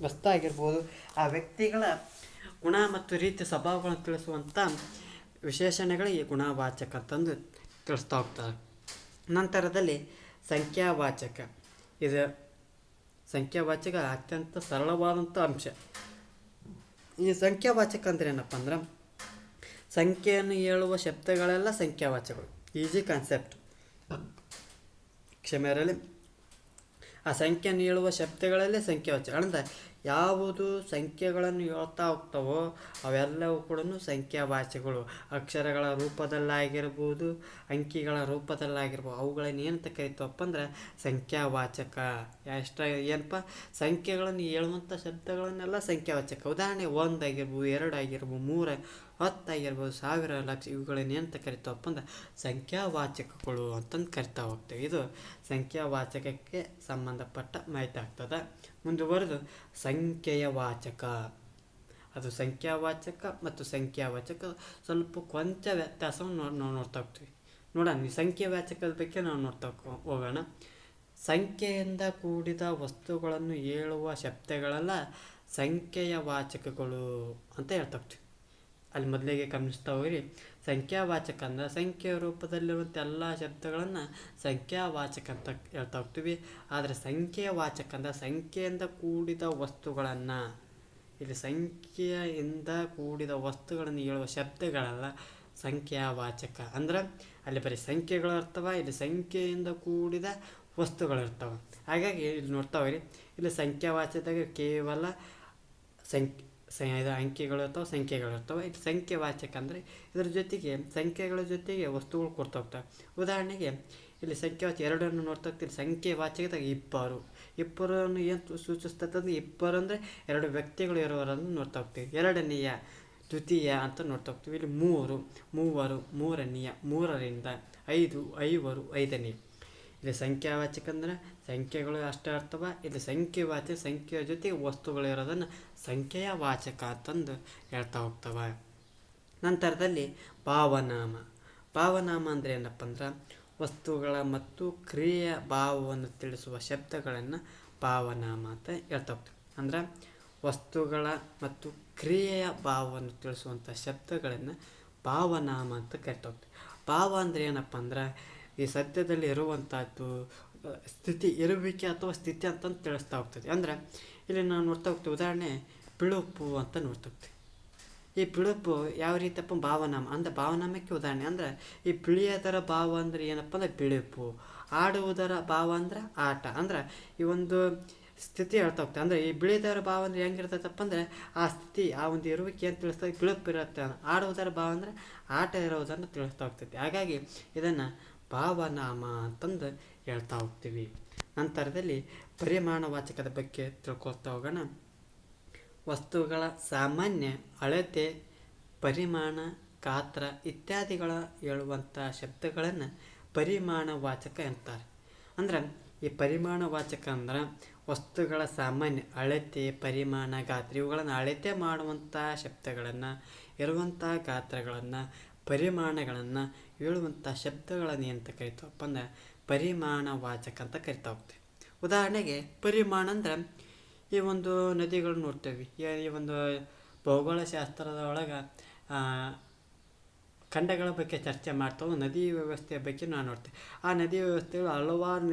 ವಸ್ತು ಆಗಿರ್ಬೋದು, ಆ ವ್ಯಕ್ತಿಗಳ ಗುಣ ಮತ್ತು ರೀತಿ ಸ್ವಭಾವಗಳನ್ನು ತಿಳಿಸುವಂಥ ವಿಶೇಷಣಗಳಿಗೆ ಗುಣವಾಚಕ ಅಂತಂದು ತಿಳಿಸ್ತಾ ಹೋಗ್ತಾರೆ. ನಂತರದಲ್ಲಿ ಸಂಖ್ಯಾವಾಚಕ. ಇದು ಸಂಖ್ಯಾವಾಚಕ ಅತ್ಯಂತ ಸರಳವಾದಂಥ ಅಂಶ. ಈ ಸಂಖ್ಯಾವಾಚಕ ಅಂದರೆ ಏನಪ್ಪ ಅಂದ್ರೆ ಸಂಖ್ಯೆಯನ್ನು ಹೇಳುವ ಶಬ್ದಗಳೆಲ್ಲ ಸಂಖ್ಯಾವಾಚಕಗಳು. ಈಸಿ ಕಾನ್ಸೆಪ್ಟ್, ಕ್ಷಮೆಯಲ್ಲಿ ಆ ಸಂಖ್ಯೆಯನ್ನು ಹೇಳುವ ಶಬ್ದಗಳಲ್ಲೇ ಸಂಖ್ಯಾವಾಚಕ. ಅಂದರೆ ಯಾವುದು ಸಂಖ್ಯೆಗಳನ್ನು ಹೇಳ್ತಾ ಹೋಗ್ತಾವೋ ಅವೆಲ್ಲವೂ ಕೂಡ ಸಂಖ್ಯಾವಾಚಕಗಳು. ಅಕ್ಷರಗಳ ರೂಪದಲ್ಲಾಗಿರ್ಬೋದು, ಅಂಕಿಗಳ ರೂಪದಲ್ಲಾಗಿರ್ಬೋದು, ಅವುಗಳನ್ನು ಏನಂತ ಕರಿತೀವಪ್ಪ ಅಂದ್ರೆ ಸಂಖ್ಯಾವಾಚಕ. ಏನಪ್ಪ ಸಂಖ್ಯೆಗಳನ್ನು ಹೇಳುವಂಥ ಶಬ್ದಗಳನ್ನೆಲ್ಲ ಸಂಖ್ಯಾವಾಚಕ. ಉದಾಹರಣೆ 1 ಆಗಿರ್ಬೋದು, 2 ಆಗಿರ್ಬೋದು, 3, 10 ಆಗಿರ್ಬೋದು, 1000, ಲಕ್ಷ, ಇವುಗಳನ್ನ ಏನಂತ ಕರಿತಾವಪ್ಪ ಅಂದ್ರೆ ಸಂಖ್ಯಾವಾಚಕಗಳು ಅಂತಂದು ಕರಿತಾ ಹೋಗ್ತೇವೆ. ಇದು ಸಂಖ್ಯಾವಾಚಕಕ್ಕೆ ಸಂಬಂಧಪಟ್ಟ ಮಾಹಿತಿ ಆಗ್ತದೆ. ಮುಂದುವರೆದು ಸಂಖ್ಯೆಯ ವಾಚಕ. ಅದು ಸಂಖ್ಯಾವಾಚಕ ಮತ್ತು ಸಂಖ್ಯಾವಾಚಕ ಸ್ವಲ್ಪ ಕೊಂಚ ವ್ಯತ್ಯಾಸವನ್ನು ನಾವು ನೋಡ್ತಾ ಹೋಗ್ತೀವಿ. ನೋಡೋಣ, ಸಂಖ್ಯಾವಾಚಕದ ಬಗ್ಗೆ ನಾವು ನೋಡ್ತಾ ಹೋಗೋಣ. ಸಂಖ್ಯೆಯಿಂದ ಕೂಡಿದ ವಸ್ತುಗಳನ್ನು ಹೇಳುವ ಶಬ್ದಗಳೆಲ್ಲ ಸಂಖ್ಯೆಯ ವಾಚಕಗಳು ಅಂತ ಹೇಳ್ತಾ ಹೋಗ್ತೀವಿ. ಅಲ್ಲಿ ಮೊದಲಿಗೆ ಗಮನಿಸ್ತಾ ಹೋಗ್ರಿ. ಸಂಖ್ಯಾವಾಚಕ ಅಂದ್ರೆ ಸಂಖ್ಯೆಯ ರೂಪದಲ್ಲಿರುವಂಥ ಎಲ್ಲ ಶಬ್ದಗಳನ್ನು ಸಂಖ್ಯಾವಾಚಕ ಅಂತ ಹೇಳ್ತಾ ಹೋಗ್ತೀವಿ. ಆದರೆ ಸಂಖ್ಯೆಯ ವಾಚಕ ಅಂದ್ರೆ ಸಂಖ್ಯೆಯಿಂದ ಕೂಡಿದ ವಸ್ತುಗಳನ್ನು, ಇಲ್ಲಿ ಸಂಖ್ಯೆಯಿಂದ ಕೂಡಿದ ವಸ್ತುಗಳನ್ನು ಹೇಳುವ ಶಬ್ದಗಳೆಲ್ಲ ಸಂಖ್ಯಾವಾಚಕ. ಅಂದ್ರೆ ಅಲ್ಲಿ ಬರೀ ಸಂಖ್ಯೆಗಳು ಇರ್ತವೆ, ಇಲ್ಲಿ ಸಂಖ್ಯೆಯಿಂದ ಕೂಡಿದ ವಸ್ತುಗಳು ಇರ್ತವೆ. ಹಾಗಾಗಿ ಇಲ್ಲಿ ನೋಡ್ತಾವೆ ರೀ, ಇಲ್ಲಿ ಸಂಖ್ಯಾವಾಚಕದಾಗ ಕೇವಲ ಇದು ಅಂಕಿಗಳು ಇರ್ತಾವೆ, ಸಂಖ್ಯೆಗಳು ಇರ್ತವೆ. ಇದು ಸಂಖ್ಯಾವಾಚಕ ಅಂದರೆ ಇದ್ರ ಜೊತೆಗೆ ಸಂಖ್ಯೆಗಳ ಜೊತೆಗೆ ವಸ್ತುಗಳು ಕೊಡ್ತಾ ಹೋಗ್ತವೆ. ಉದಾಹರಣೆಗೆ ಇಲ್ಲಿ ಸಂಖ್ಯಾವಾಚಕ ಎರಡನ್ನು ನೋಡ್ತಾ ಹೋಗ್ತೀವಿ. ಸಂಖ್ಯಾವಾಚಕದಾಗ ಇಬ್ಬರು, ಇಬ್ಬರನ್ನು ಏನು ಸೂಚಿಸ್ತದೆ? ಇಬ್ಬರು ಅಂದರೆ ಎರಡು ವ್ಯಕ್ತಿಗಳು ಇರೋರನ್ನು ನೋಡ್ತಾ ಹೋಗ್ತೀವಿ. ಎರಡನೆಯ, ದ್ವಿತೀಯ ಅಂತ ನೋಡ್ತಾ ಹೋಗ್ತೀವಿ. ಇಲ್ಲಿ ಮೂರು, ಮೂವರು, ಮೂರನೆಯ, ಮೂರರಿಂದ, ಐದು, ಐವರು, ಐದನೇ. ಇಲ್ಲಿ ಸಂಖ್ಯಾವಾಚಕ ಅಂದ್ರೆ ಸಂಖ್ಯೆಗಳು ಅಷ್ಟೇ ಇರ್ತವೆ. ಇಲ್ಲಿ ಸಂಖ್ಯಾವಾಚಕ ಸಂಖ್ಯೆಯ ಜೊತೆಗೆ ವಸ್ತುಗಳು ಇರೋದನ್ನು ಸಂಖ್ಯೆಯ ವಾಚಕ ಅಂತಂದು ಹೇಳ್ತಾ ಹೋಗ್ತವೆ. ನಂತರದಲ್ಲಿ ಭಾವನಾಮ. ಭಾವನಾಮ ಅಂದರೆ ಏನಪ್ಪ ಅಂದ್ರೆ ವಸ್ತುಗಳ ಮತ್ತು ಕ್ರಿಯೆಯ ಭಾವವನ್ನು ತಿಳಿಸುವ ಶಬ್ದಗಳನ್ನು ಭಾವನಾಮ ಅಂತ ಹೇಳ್ತಾ ಹೋಗ್ತೀವಿ. ಅಂದ್ರೆ ವಸ್ತುಗಳ ಮತ್ತು ಕ್ರಿಯೆಯ ಭಾವವನ್ನು ತಿಳಿಸುವಂಥ ಶಬ್ದಗಳನ್ನು ಭಾವನಾಮ ಅಂತ ಕರಿತಾ ಹೋಗ್ತೀವಿ. ಭಾವ ಅಂದರೆ ಏನಪ್ಪ ಅಂದ್ರೆ ಈ ಸತ್ಯದಲ್ಲಿ ಇರುವಂಥದ್ದು ಸ್ಥಿತಿ, ಇರುವಿಕೆ ಅಥವಾ ಸ್ಥಿತಿ ಅಂತಂದು ತಿಳಿಸ್ತಾ ಹೋಗ್ತದೆ. ಅಂದರೆ ಇಲ್ಲಿ ನಾವು ನೋಡ್ತಾ ಹೋಗ್ತೀವಿ. ಉದಾಹರಣೆ ಪಿಳುಪು ಅಂತ ನೋಡ್ತಾ ಹೋಗ್ತೀವಿ. ಈ ಪಿಳುಪು ಯಾವ ರೀತಿಯಪ್ಪ? ಭಾವನಾಮ. ಅಂದರೆ ಭಾವನಾಮಕ್ಕೆ ಉದಾಹರಣೆ. ಅಂದರೆ ಈ ಪಿಳಿಯೋದರ ಭಾವ ಅಂದರೆ ಏನಪ್ಪ ಅಂದರೆ ಪಿಳುಪು. ಆಡುವುದರ ಭಾವ ಅಂದ್ರೆ ಆಟ. ಅಂದ್ರೆ ಈ ಒಂದು ಸ್ಥಿತಿ ಹೇಳ್ತಾ ಹೋಗ್ತದೆ. ಅಂದರೆ ಈ ಬಿಳಿದವರ ಭಾವ ಅಂದರೆ ಹೆಂಗಿರ್ತೈತಪ್ಪ ಅಂದರೆ ಆ ಸ್ಥಿತಿ, ಆ ಒಂದು ಇರುವಿಕೆ ಏನು ತಿಳಿಸ್ತಾ ಪಿಳುಪು ಇರುತ್ತೆ. ಆಡುವುದರ ಭಾವ ಅಂದರೆ ಆಟ ಇರೋದನ್ನು ತಿಳಿಸ್ತಾ ಹೋಗ್ತೈತಿ. ಹಾಗಾಗಿ ಇದನ್ನು ಭಾವನಾಮ ಅಂತಂದು ಹೇಳ್ತಾ ಹೋಗ್ತೀವಿ. ನಂತರದಲ್ಲಿ ಪರಿಮಾಣವಾಚಕದ ಬಗ್ಗೆ ತಿಳ್ಕೊಳ್ತಾ ಹೋಗೋಣ. ವಸ್ತುಗಳ ಸಾಮಾನ್ಯ ಅಳತೆ, ಪರಿಮಾಣ, ಗಾತ್ರ ಇತ್ಯಾದಿಗಳ ಹೇಳುವಂಥ ಶಬ್ದಗಳನ್ನು ಪರಿಮಾಣವಾಚಕ ಅಂತಾರೆ. ಅಂದ್ರೆ ಈ ಪರಿಮಾಣವಾಚಕ ಅಂದ್ರೆ ವಸ್ತುಗಳ ಸಾಮಾನ್ಯ ಅಳತೆ, ಪರಿಮಾಣ, ಗಾತ್ರ ಇವುಗಳನ್ನು ಅಳತೆ ಮಾಡುವಂಥ ಶಬ್ದಗಳನ್ನು, ಇರುವಂಥ ಗಾತ್ರಗಳನ್ನು, ಪರಿಮಾಣಗಳನ್ನು ಹೇಳುವಂಥ ಶಬ್ದಗಳನ್ನು ಏನಂತ ಕರಿತಾವಪ್ಪ ಅಂದ್ರೆ ಪರಿಮಾಣವಾಚಕ ಅಂತ ಕರಿತಾ ಹೋಗ್ತೀವಿ. ಉದಾಹರಣೆಗೆ ಪರಿಮಾಣ ಅಂದ್ರೆ ಈ ಒಂದು ನದಿಗಳು ನೋಡ್ತೇವೆ. ಈ ಒಂದು ಭೌಗೋಳಶಾಸ್ತ್ರದ ಒಳಗೆ ಖಂಡಗಳ ಬಗ್ಗೆ ಚರ್ಚೆ ಮಾಡ್ತಾವೆ. ನದಿ ವ್ಯವಸ್ಥೆಯ ಬಗ್ಗೆ ನಾವು ನೋಡ್ತೇವೆ. ಆ ನದಿ ವ್ಯವಸ್ಥೆಗಳು ಹಲವಾರು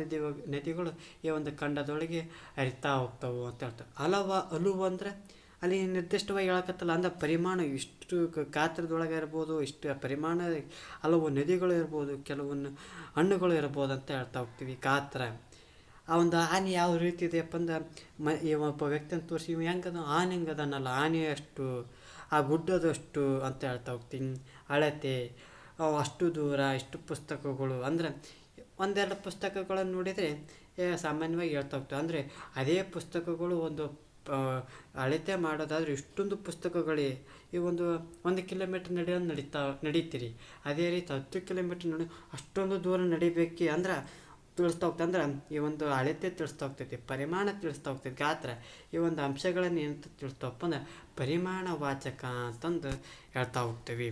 ನದಿಗಳು ಈ ಒಂದು ಖಂಡದೊಳಗೆ ಹರಿತಾ ಹೋಗ್ತಾವೆ ಅಂತ ಹೇಳ್ತಾರೆ. ಹಲವು ಅಂದರೆ ಅಲ್ಲಿ ನಿರ್ದಿಷ್ಟವಾಗಿ ಹೇಳಕತ್ತಲ್ಲ. ಅಂದ್ರೆ ಪರಿಮಾಣ ಇಷ್ಟು ಗಾತ್ರದೊಳಗೆ ಇರ್ಬೋದು, ಇಷ್ಟು ಪರಿಮಾಣ ಹಲವು ನದಿಗಳು ಇರ್ಬೋದು, ಕೆಲವೊಂದು ಹಣ್ಣುಗಳು ಇರ್ಬೋದು ಅಂತ ಹೇಳ್ತಾ ಹೋಗ್ತೀವಿ. ಗಾತ್ರ ಆ ಒಂದು ಆನೆ ಯಾವ ರೀತಿ ಇದೆಯಪ್ಪ ಅಂದ್ರೆ ಈ ಒಬ್ಬ ವ್ಯಕ್ತಿಯನ್ನು ತೋರಿಸಿ ಇವು ಹೆಂಗದ ಆನೆ ಹೆಂಗದನ್ನಲ್ಲ, ಆನೆಯಷ್ಟು, ಆ ಗುಡ್ಡದಷ್ಟು ಅಂತ ಹೇಳ್ತಾ ಹೋಗ್ತೀನಿ. ಅಳತೆ ಅಷ್ಟು ದೂರ, ಇಷ್ಟು ಪುಸ್ತಕಗಳು. ಅಂದರೆ ಒಂದೆರಡು ಪುಸ್ತಕಗಳನ್ನು ನೋಡಿದರೆ ಸಾಮಾನ್ಯವಾಗಿ ಹೇಳ್ತಾ ಹೋಗ್ತವೆ. ಅಂದರೆ ಅದೇ ಪುಸ್ತಕಗಳು ಒಂದು ಅಳತೆ ಮಾಡೋದಾದ್ರೆ ಇಷ್ಟೊಂದು ಪುಸ್ತಕಗಳೇ ಈ ಒಂದು ಕಿಲೋಮೀಟ್ರ್ ನಡೀತೀರಿ. ಅದೇ ರೀತಿ 10 ಕಿಲೋಮೀಟ್ರ್ ಅಷ್ಟೊಂದು ದೂರ ನಡಿಬೇಕು ಅಂದ್ರೆ ತಿಳಿಸ್ತಾ ಹೋಗ್ತದೆ. ಅಂದ್ರೆ ಈ ಒಂದು ಅಳತೆ ತಿಳಿಸ್ತಾ ಹೋಗ್ತೈತಿ, ಪರಿಮಾಣ ತಿಳಿಸ್ತಾ ಹೋಗ್ತೈತಿ, ಗಾತ್ರ ಈ ಒಂದು ಅಂಶಗಳನ್ನು ಏನಂತ ತಿಳಿಸ್ತಾವಪ್ಪ ಅಂದ್ರೆ ಪರಿಮಾಣವಾಚಕ ಅಂತಂದು ಹೇಳ್ತಾ ಹೋಗ್ತೀವಿ.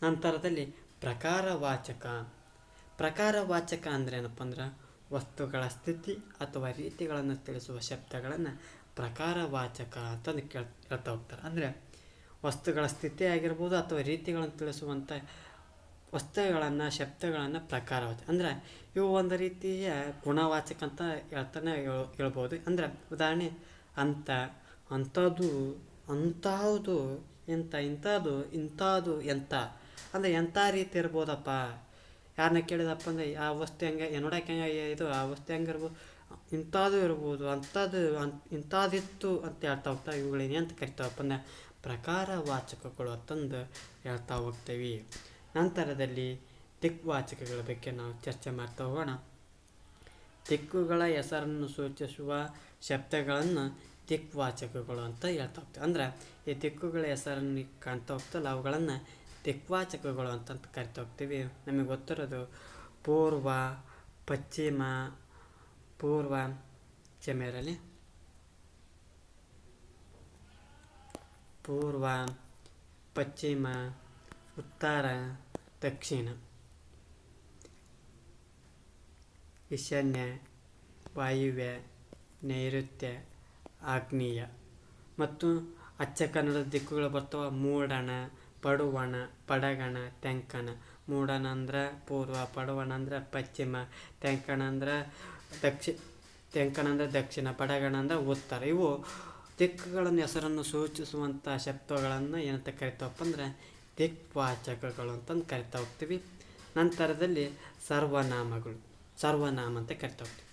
ನಂತರದಲ್ಲಿ ಪ್ರಕಾರವಾಚಕ. ಪ್ರಕಾರವಾಚಕ ಅಂದರೆ ಏನಪ್ಪ ಅಂದ್ರೆ ವಸ್ತುಗಳ ಸ್ಥಿತಿ ಅಥವಾ ರೀತಿಗಳನ್ನು ತಿಳಿಸುವ ಶಬ್ದಗಳನ್ನು ಪ್ರಕಾರವಾಚಕ ಅಂತಂದು ಹೇಳ್ತಾ ಹೋಗ್ತಾರೆ. ಅಂದರೆ ವಸ್ತುಗಳ ಸ್ಥಿತಿ ಆಗಿರ್ಬೋದು ಅಥವಾ ರೀತಿಗಳನ್ನು ತಿಳಿಸುವಂಥ ವಸ್ತುಗಳನ್ನು, ಶಬ್ದಗಳನ್ನು ಪ್ರಕಾರವಾಚಕ. ಅಂದರೆ ಇವು ಒಂದು ರೀತಿಯ ಗುಣವಾಚಕ ಅಂತ ಹೇಳ್ಬೋದು. ಅಂದರೆ ಉದಾಹರಣೆ ಅಂಥದ್ದು, ಅಂಥದ್ದು, ಇಂಥದ್ದು, ಇಂಥದ್ದು, ಎಂಥ. ಅಂದರೆ ಎಂಥ ರೀತಿ ಇರ್ಬೋದಪ್ಪ. ಯಾರನ್ನ ಕೇಳಿದಪ್ಪ ಅಂದರೆ ಆ ವಸ್ತು ಹೆಂಗೆ ನೋಡೋಕೆ ಹೆಂಗೆ ಇದು, ಆ ವಸ್ತು ಹೆಂಗಿರ್ಬೋದು, ಇಂಥದ್ದು ಇರ್ಬೋದು, ಅಂಥದ್ದು, ಇಂಥದ್ದಿತ್ತು ಅಂತ ಹೇಳ್ತಾ ಹೋಗ್ತಾ ಇವುಗಳೇನೆ ಅಂತ ಕರಿತಾವಪ್ಪ ಅಂದ್ರೆ ಪ್ರಕಾರವಾಚಕಗಳು ಅಂತಂದು ಹೇಳ್ತಾ ಹೋಗ್ತೀವಿ. ನಂತರದಲ್ಲಿ ದಿಕ್ವಾಚಕಗಳ ಬಗ್ಗೆ ನಾವು ಚರ್ಚೆ ಮಾಡ್ತಾ ಹೋಗೋಣ. ದಿಕ್ಕುಗಳ ಹೆಸರನ್ನು ಸೂಚಿಸುವ ಶಬ್ದಗಳನ್ನು ದಿಕ್ವಾಚಕಗಳು ಅಂತ ಹೇಳ್ತಾ ಹೋಗ್ತೀವಿ. ಅಂದ್ರೆ ಈ ದಿಕ್ಕುಗಳ ಹೆಸರನ್ನು ಕಾಣ್ತಾ ಹೋಗ್ತಲ್ಲ ಅವುಗಳನ್ನು ದಿಕ್ವಾಚಕಗಳು ಅಂತ ಕರಿತಾ ಹೋಗ್ತೀವಿ. ನಮಗೆ ಗೊತ್ತಿರೋದು ಪೂರ್ವ, ಪಶ್ಚಿಮ, ಪೂರ್ವ, ಕ್ಷಮೆಯಿರಲಿ, ಪೂರ್ವ, ಪಶ್ಚಿಮ, ಉತ್ತರ, ದಕ್ಷಿಣ, ಈಶಾನ್ಯ, ವಾಯುವ್ಯ, ನೈಋತ್ಯ, ಆಗ್ನೇಯ. ಮತ್ತು ಅಚ್ಚ ಕನ್ನಡದ ದಿಕ್ಕುಗಳು ಬರ್ತವೆ. ಮೂಡಣ, ಪಡುವಣ, ಪಡಗಣ, ತೆಂಕಣ. ಮೂಡಣ ಅಂದ್ರೆ ಪೂರ್ವ, ಪಡುವಣ ಅಂದ್ರೆ ಪಶ್ಚಿಮ, ತೆಂಕಣ ಅಂದ್ರೆ ದಕ್ಷಿಣ, ಪಡಗಣ ಅಂದ್ರೆ ಉತ್ತರ. ಇವು ದಿಕ್ಕುಗಳನ್ನು ಹೆಸರನ್ನು ಸೂಚಿಸುವಂಥ ಶಬ್ದಗಳನ್ನು ಏನಂತ ಕರಿತಾವಪ್ಪ ಅಂದ್ರೆ ದಿಕ್ವಾಚಕಗಳು ಅಂತಂದು ಕರಿತಾ ಹೋಗ್ತೀವಿ. ನಂತರದಲ್ಲಿ ಸರ್ವನಾಮ ಅಂತ ಕರಿತಾ ಹೋಗ್ತೀವಿ.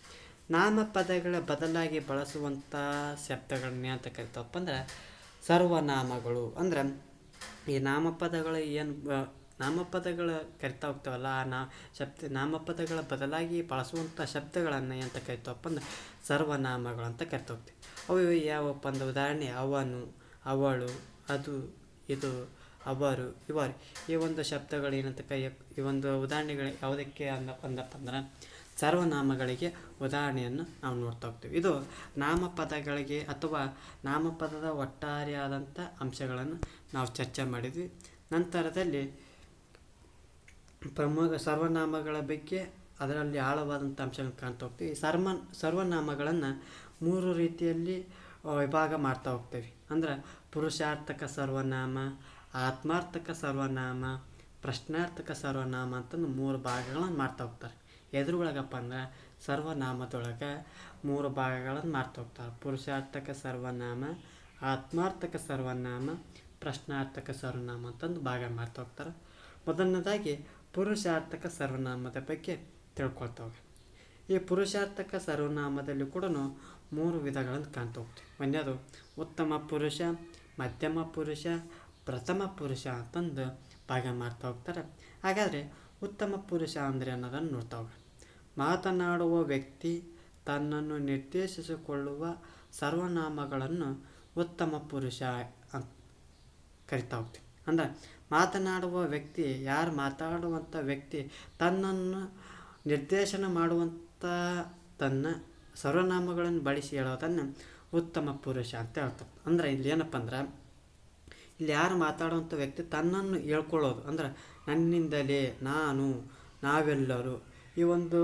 ನಾಮಪದಗಳ ಬದಲಾಗಿ ಬಳಸುವಂಥ ಶಬ್ದಗಳನ್ನ ಅಂತ ಕರಿತಾವಪ್ಪ ಅಂದ್ರೆ ಸರ್ವನಾಮಗಳು. ಅಂದ್ರೆ ಈ ನಾಮಪದಗಳು ನಾಮಪದಗಳು ಕರಿತಾ ಹೋಗ್ತಾವಲ್ಲ, ನಾಮಪದಗಳ ಬದಲಾಗಿ ಬಳಸುವಂಥ ಶಬ್ದಗಳನ್ನು ಅಂತ ಕರಿತಾವಪ್ಪ ಅಂದ್ರೆ ಸರ್ವನಾಮಗಳು ಅಂತ ಕರಿತಾ ಹೋಗ್ತೀವಿ. ಅವು ಯಾವಪ್ಪ ಅಂದ್ರೆ ಉದಾಹರಣೆ ಅವನು, ಅವಳು, ಅದು, ಇದು, ಅವರು, ಇವರು. ಈ ಒಂದು ಶಬ್ದಗಳು ಏನಂತ ಈ ಒಂದು ಉದಾಹರಣೆಗಳು ಯಾವುದಕ್ಕೆ ಅಂದಪ್ಪ ಅಂದ್ರೆ ಸರ್ವನಾಮಗಳಿಗೆ ಉದಾಹರಣೆಯನ್ನು ನಾವು ನೋಡ್ತಾ ಹೋಗ್ತೀವಿ. ಇದು ನಾಮಪದಗಳಿಗೆ ಅಥವಾ ನಾಮಪದದ ಒಟ್ಟಾರೆಯಾದಂಥ ಅಂಶಗಳನ್ನು ನಾವು ಚರ್ಚೆ ಮಾಡಿದ್ವಿ. ನಂತರದಲ್ಲಿ ಪ್ರಮುಖ ಸರ್ವನಾಮಗಳ ಬಗ್ಗೆ ಅದರಲ್ಲಿ ಆಳವಾದಂಥ ಅಂಶಗಳನ್ನು ಕಾಣ್ತಾ ಹೋಗ್ತೀವಿ. ಸರ್ವನಾಮಗಳನ್ನು 3 ರೀತಿಯಲ್ಲಿ ವಿಭಾಗ ಮಾಡ್ತಾ ಹೋಗ್ತೇವೆ. ಅಂದ್ರೆ ಪುರುಷಾರ್ಥಕ ಸರ್ವನಾಮ, ಆತ್ಮಾರ್ಥಕ ಸರ್ವನಾಮ, ಪ್ರಶ್ನಾರ್ಥಕ ಸರ್ವನಾಮ ಅಂತಂದು 3 ಭಾಗಗಳನ್ನು ಮಾಡ್ತಾ ಹೋಗ್ತಾರೆ. ಎದುರುಗಳಗಪ್ಪ ಅಂದ್ರೆ ಸರ್ವನಾಮದೊಳಗೆ 3 ಭಾಗಗಳನ್ನು ಮಾಡ್ತಾ ಹೋಗ್ತಾರೆ. ಪುರುಷಾರ್ಥಕ ಸರ್ವನಾಮ, ಆತ್ಮಾರ್ಥಕ ಸರ್ವನಾಮ, ಪ್ರಶ್ನಾರ್ಥಕ ಸರ್ವನಾಮ ಅಂತಂದು ಭಾಗ ಮಾಡ್ತಾ ಹೋಗ್ತಾರೆ. ಮೊದಲನೇದಾಗಿ ಪುರುಷಾರ್ಥಕ ಸರ್ವನಾಮದ ಬಗ್ಗೆ ತಿಳ್ಕೊಳ್ತಾ ಹೋಗಿ. ಈ ಪುರುಷಾರ್ಥಕ ಸರ್ವನಾಮದಲ್ಲಿ ಕೂಡ 3 ವಿಧಗಳನ್ನು ಕಾಣ್ತಾ ಹೋಗ್ತೀವಿ. ಒಂದೇದು ಉತ್ತಮ ಪುರುಷ, ಮಧ್ಯಮ ಪುರುಷ, ಪ್ರಥಮ ಪುರುಷ ಅಂತಂದು ಭಾಗ ಮಾಡ್ತಾ ಹೋಗ್ತಾರೆ. ಹಾಗಾದರೆ ಉತ್ತಮ ಪುರುಷ ಅಂದರೆ ಅನ್ನೋದನ್ನು ನೋಡ್ತಾ ಹೋಗೋಣ. ಮಾತನಾಡುವ ವ್ಯಕ್ತಿ ತನ್ನನ್ನು ನಿರ್ದೇಶಿಸಿಕೊಳ್ಳುವ ಸರ್ವನಾಮಗಳನ್ನು ಉತ್ತಮ ಪುರುಷ ಅಂತ ಕರಿತಾ ಹೋಗ್ತೀವಿ. ಅಂದರೆ ಮಾತನಾಡುವ ವ್ಯಕ್ತಿ, ಯಾರು ಮಾತಾಡುವಂಥ ವ್ಯಕ್ತಿ ತನ್ನನ್ನು ನಿರ್ದೇಶನ ಮಾಡುವಂಥ ತನ್ನ ಸರ್ವನಾಮಗಳನ್ನು ಬಳಸಿ ಹೇಳೋದನ್ನು ಉತ್ತಮ ಪುರುಷ ಅಂತ ಹೇಳ್ತಾರೆ. ಅಂದರೆ ಇಲ್ಲಿ ಏನಪ್ಪ ಅಂದ್ರೆ ಇಲ್ಲಿ ಯಾರು ಮಾತಾಡುವಂಥ ವ್ಯಕ್ತಿ ತನ್ನನ್ನು ಹೇಳ್ಕೊಳ್ಳೋದು, ಅಂದ್ರೆ ನನ್ನಿಂದಲೇ, ನಾನು, ನಾವೆಲ್ಲರೂ, ಈ ಒಂದು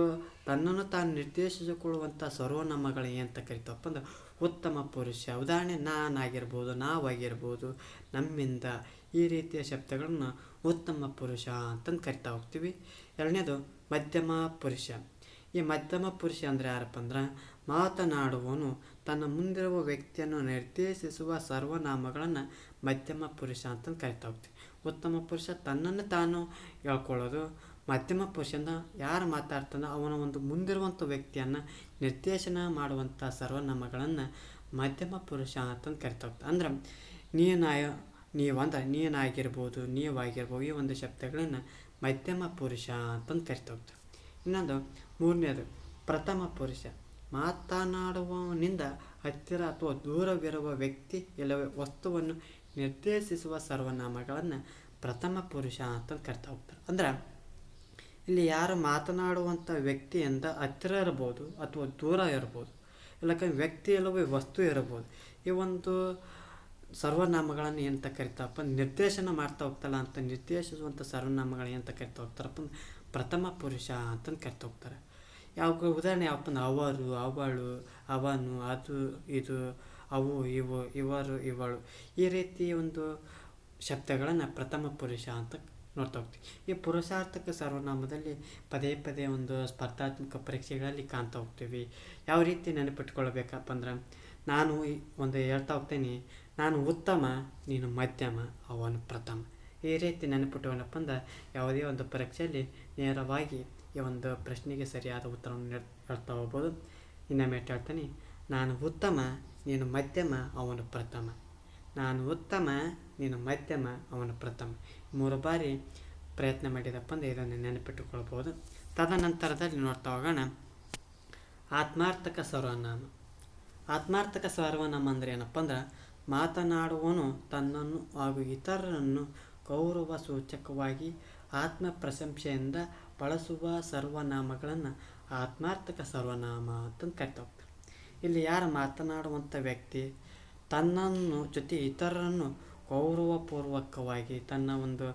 ತನ್ನನ್ನು ತಾನು ನಿರ್ದೇಶಿಸಿಕೊಳ್ಳುವಂಥ ಸರ್ವನಾಮಗಳು ಏನಂತ ಕರಿತಾವಪ್ಪ ಅಂದ್ರೆ ಉತ್ತಮ ಪುರುಷ. ಉದಾಹರಣೆ ನಾನಾಗಿರ್ಬೋದು, ನಾವಾಗಿರ್ಬೋದು, ನಮ್ಮಿಂದ, ಈ ರೀತಿಯ ಶಬ್ದಗಳನ್ನು ಉತ್ತಮ ಪುರುಷ ಅಂತಂದು ಕರಿತಾ ಹೋಗ್ತೀವಿ. ಎರಡನೇದು ಮಧ್ಯಮ ಪುರುಷ. ಈ ಮಧ್ಯಮ ಪುರುಷ ಅಂದರೆ ಯಾರಪ್ಪ ಅಂದ್ರೆ ಮಾತನಾಡುವವನು ತನ್ನ ಮುಂದಿರುವ ವ್ಯಕ್ತಿಯನ್ನು ನಿರ್ದೇಶಿಸುವ ಸರ್ವನಾಮಗಳನ್ನು ಮಧ್ಯಮ ಪುರುಷ ಅಂತಂದು ಕರಿತಾ ಹೋಗ್ತೀವಿ. ಉತ್ತಮ ಪುರುಷ ತನ್ನನ್ನು ತಾನು ಹೇಳ್ಕೊಳ್ಳೋದು. ಮಧ್ಯಮ ಪುರುಷನ ಯಾರು ಮಾತಾಡ್ತಾನೋ ಅವನ ಒಂದು ಮುಂದಿರುವಂಥ ವ್ಯಕ್ತಿಯನ್ನು ನಿರ್ದೇಶನ ಮಾಡುವಂಥ ಸರ್ವನಾಮಗಳನ್ನು ಮಧ್ಯಮ ಪುರುಷ ಅಂತಂದು ಕರಿತಾ ಹೋಗ್ತಾರೆ. ಅಂದ್ರೆ ನೀನಾಗಿರ್ಬೋದು, ನೀವಾಗಿರ್ಬೋದು, ಈ ಒಂದು ಶಬ್ದಗಳನ್ನು ಮಧ್ಯಮ ಪುರುಷ ಅಂತಂದು ಕರಿತಾ ಹೋಗ್ತಾರೆ. ಇನ್ನೊಂದು 3ನೇದು ಪ್ರಥಮ ಪುರುಷ. ಮಾತನಾಡುವವನಿಂದ ಹತ್ತಿರ ಅಥವಾ ದೂರವಿರುವ ವ್ಯಕ್ತಿ ಇಲ್ಲವೇ ವಸ್ತುವನ್ನು ನಿರ್ದೇಶಿಸುವ ಸರ್ವನಾಮಗಳನ್ನು ಪ್ರಥಮ ಪುರುಷ ಅಂತಂದು ಕರಿತಾ ಹೋಗ್ತಾರೆ. ಅಂದ್ರೆ ಇಲ್ಲಿ ಯಾರು ಮಾತನಾಡುವಂಥ ವ್ಯಕ್ತಿಯಿಂದ ಹತ್ತಿರ ಇರ್ಬೋದು ಅಥವಾ ದೂರ ಇರ್ಬೋದು, ಇಲ್ಲಕ್ಕೆ ವ್ಯಕ್ತಿ ಇಲ್ಲವೇ ವಸ್ತು ಇರ್ಬೋದು. ಈ ಒಂದು ಸರ್ವನಾಮಗಳನ್ನು ಏನಂತ ಕರಿತಾವಪ್ಪ, ನಿರ್ದೇಶನ ಮಾಡ್ತಾ ಹೋಗ್ತಲ್ಲ ಅಂತ ನಿರ್ದೇಶಿಸುವಂಥ ಸರ್ವನಾಮಗಳು ಏನಂತ ಕರಿತಾ ಹೋಗ್ತಾರಪ್ಪ, ಪ್ರಥಮ ಪುರುಷ ಅಂತಂದು ಕರಿತಾ ಹೋಗ್ತಾರೆ. ಯಾವ ಉದಾಹರಣೆ ಯಾವಪ್ಪ ಅಂದ್ರೆ ಅವರು, ಅವಳು, ಅವನು, ಅದು, ಇದು, ಅವು, ಇವು, ಇವರು, ಇವಳು, ಈ ರೀತಿ ಒಂದು ಶಬ್ದಗಳನ್ನು ಪ್ರಥಮ ಪುರುಷ ಅಂತ ನೋಡ್ತಾ ಹೋಗ್ತೀವಿ. ಈ ಪುರುಷಾರ್ಥಕ ಸರ್ವನಾಮದಲ್ಲಿ ಪದೇ ಪದೇ ಒಂದು ಸ್ಪರ್ಧಾತ್ಮಕ ಪರೀಕ್ಷೆಗಳಲ್ಲಿ ಕಾಣ್ತಾ ಹೋಗ್ತೀವಿ. ಯಾವ ರೀತಿ ನೆನಪಿಟ್ಕೊಳ್ಬೇಕಪ್ಪ ಅಂದ್ರೆ ನಾನು ಒಂದು ಹೇಳ್ತಾ ಹೋಗ್ತೀನಿ, ನಾನು ಉತ್ತಮ, ನೀನು ಮಧ್ಯಮ, ಅವನು ಪ್ರಥಮ. ಈ ರೀತಿ ನೆನಪಿಟ್ಟವನಪ್ಪ ಅಂದ್ರೆ ಯಾವುದೇ ಒಂದು ಪರೀಕ್ಷೆಯಲ್ಲಿ ನೇರವಾಗಿ ಈ ಒಂದು ಪ್ರಶ್ನೆಗೆ ಸರಿಯಾದ ಉತ್ತರವನ್ನು ಹೇಳ್ತಾ ಹೋಗ್ಬೋದು. ಇನ್ನೊಮ್ಮೆ ಹೇಳ್ತಾನೆ, ನಾನು ಉತ್ತಮ, ನೀನು ಮಧ್ಯಮ, ಅವನು ಪ್ರಥಮ. ನಾನು ಉತ್ತಮ, ನೀನು ಮಧ್ಯಮ, ಅವನು ಪ್ರಥಮ. 3 ಬಾರಿ ಪ್ರಯತ್ನ ಮಾಡಿದಪ್ಪ ಅಂದರೆ ಇದನ್ನು ನೆನಪಿಟ್ಟುಕೊಳ್ಬೋದು. ತದನಂತರದಲ್ಲಿ ನೋಡ್ತಾ ಹೋಗೋಣ ಆತ್ಮಾರ್ಥಕ ಸರ್ವನಾಮ. ಆತ್ಮಾರ್ಥಕ ಸರ್ವನಾಮ ಅಂದರೆ ಏನಪ್ಪ ಅಂದ್ರೆ ಮಾತನಾಡುವವನು ತನ್ನನ್ನು ಹಾಗೂ ಇತರರನ್ನು ಗೌರವ ಸೂಚಕವಾಗಿ ಆತ್ಮ ಪ್ರಶಂಸೆಯಿಂದ ಬಳಸುವ ಸರ್ವನಾಮಗಳನ್ನು ಆತ್ಮಾರ್ಥಕ ಸರ್ವನಾಮ ಅಂತಂದು ಕರಿತಾ ಹೋಗ್ತಾರೆ. ಇಲ್ಲಿ ಯಾರು ಮಾತನಾಡುವಂಥ ವ್ಯಕ್ತಿ ತನ್ನನ್ನು ಜೊತೆ ಇತರರನ್ನು ಗೌರವಪೂರ್ವಕವಾಗಿ ತನ್ನ ಒಂದು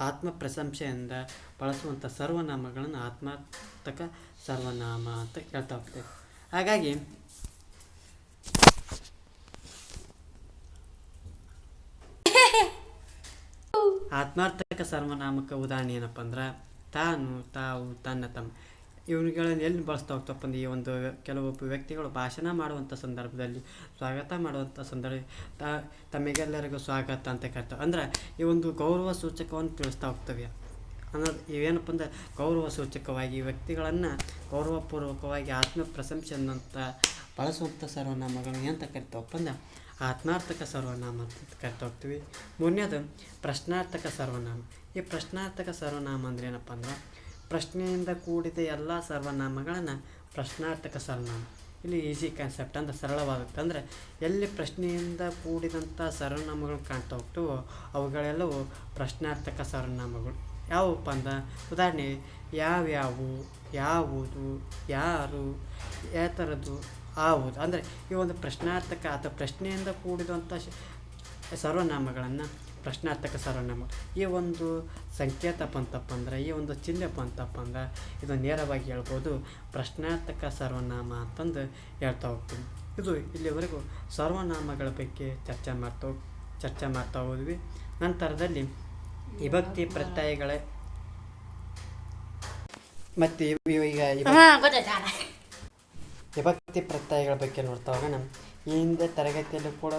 ಆತ್ಮ ಪ್ರಶಂಸೆಯಿಂದ ಬಳಸುವಂಥ ಸರ್ವನಾಮಗಳನ್ನು ಆತ್ಮಾರ್ಥಕ ಸರ್ವನಾಮ ಅಂತ ಹೇಳ್ತಾ ಹೋಗ್ತೇವೆ. ಹಾಗಾಗಿ ಆತ್ಮಾರ್ಥಕ ಸರ್ವನಾಮಕ ಉದಾಹರಣೆ ಏನಪ್ಪ ಅಂದ್ರೆ ತಾನು, ತಾವು, ತನ್ನ, ತಮ್ಮ. ಇವುಗಳನ್ನು ಎಲ್ಲಿ ಬಳಸ್ತಾ ಹೋಗ್ತಪ್ಪ ಅಂದ್ರೆ ಈ ಒಂದು ಕೆಲವೊಬ್ಬ ವ್ಯಕ್ತಿಗಳು ಭಾಷಣ ಮಾಡುವಂಥ ಸಂದರ್ಭದಲ್ಲಿ, ಸ್ವಾಗತ ಮಾಡುವಂಥ ಸಂದರ್ಭ ತಮಗೆಲ್ಲರಿಗೂ ಸ್ವಾಗತ ಅಂತ ಕರಿತಾವೆ. ಅಂದ್ರೆ ಈ ಒಂದು ಗೌರವ ಸೂಚಕವನ್ನು ತಿಳಿಸ್ತಾ ಹೋಗ್ತವೆ. ಅನ್ನೋದು ಇವೇನಪ್ಪ ಅಂದ್ರೆ ಗೌರವ ಸೂಚಕವಾಗಿ ವ್ಯಕ್ತಿಗಳನ್ನು ಗೌರವಪೂರ್ವಕವಾಗಿ ಆತ್ಮ ಪ್ರಶಂಸೆಯನ್ನಂತ ಬಳಸುವಂಥ ಸರ್ವನಾಮಗಳು ಏನಂತ ಕರಿತಾವಪ್ಪ ಅಂದ್ರೆ ಆತ್ಮಾರ್ಥಕ ಸರ್ವನಾಮ ಅಂತ ಕರಿತಾ ಹೋಗ್ತೀವಿ. ಮೂರನೇದು ಪ್ರಶ್ನಾರ್ಥಕ ಸರ್ವನಾಮ. ಈ ಪ್ರಶ್ನಾರ್ಥಕ ಸರ್ವನಾಮ ಅಂದ್ರೆ ಏನಪ್ಪ ಅಂದ್ರೆ ಪ್ರಶ್ನೆಯಿಂದ ಕೂಡಿದ ಎಲ್ಲ ಸರ್ವನಾಮಗಳನ್ನು ಪ್ರಶ್ನಾರ್ಥಕ ಸರ್ವನಾಮ. ಇಲ್ಲಿ ಈಸಿ ಕಾನ್ಸೆಪ್ಟ್ ಅಂದ್ರೆ ಸರಳವಾಗುತ್ತೆ. ಅಂದರೆ ಎಲ್ಲಿ ಪ್ರಶ್ನೆಯಿಂದ ಕೂಡಿದಂಥ ಸರ್ವನಾಮಗಳು ಕಾಣ್ತಾ ಹೋಗ್ತವೋ ಅವುಗಳೆಲ್ಲವೂ ಪ್ರಶ್ನಾರ್ಥಕ ಸರ್ವನಾಮಗಳು. ಯಾವುವಪ್ಪ ಅಂದ್ರೆ ಉದಾಹರಣೆ ಯಾವ್ಯಾವು, ಯಾವುದು, ಯಾರು, ಯಾವ ಥರದ್ದು, ಆವುದು. ಅಂದರೆ ಈ ಒಂದು ಪ್ರಶ್ನಾರ್ಥಕ ಅಥವಾ ಪ್ರಶ್ನೆಯಿಂದ ಕೂಡಿದಂಥ ಸರ್ವನಾಮಗಳನ್ನು ಪ್ರಶ್ನಾರ್ಥಕ ಸರ್ವನಾಮ. ಈ ಒಂದು ಸಂಕೇತ ಬಂತಪ್ಪ ಅಂದ್ರೆ, ಈ ಒಂದು ಚಿಹ್ನೆ ಬಂತಪ್ಪ ಅಂದ್ರೆ ಇದು ನೇರವಾಗಿ ಹೇಳ್ಬೋದು ಪ್ರಶ್ನಾರ್ಥಕ ಸರ್ವನಾಮ ಅಂತಂದು ಹೇಳ್ತಾ ಹೋಗ್ತೀವಿ. ಇದು ಇಲ್ಲಿವರೆಗೂ ಸರ್ವನಾಮಗಳ ಬಗ್ಗೆ ಚರ್ಚೆ ಮಾಡ್ತಾ ಹೋದ್ವಿ. ನಂತರದಲ್ಲಿ ವಿಭಕ್ತಿ ಪ್ರತ್ಯಯಗಳ ಮತ್ತು ಈಗ ವಿಭಕ್ತಿ ಪ್ರತ್ಯಯಗಳ ಬಗ್ಗೆ ನೋಡ್ತಾ ಹೋಗೋಣ. ಈ ಹಿಂದೆ ತರಗತಿಯಲ್ಲಿ ಕೂಡ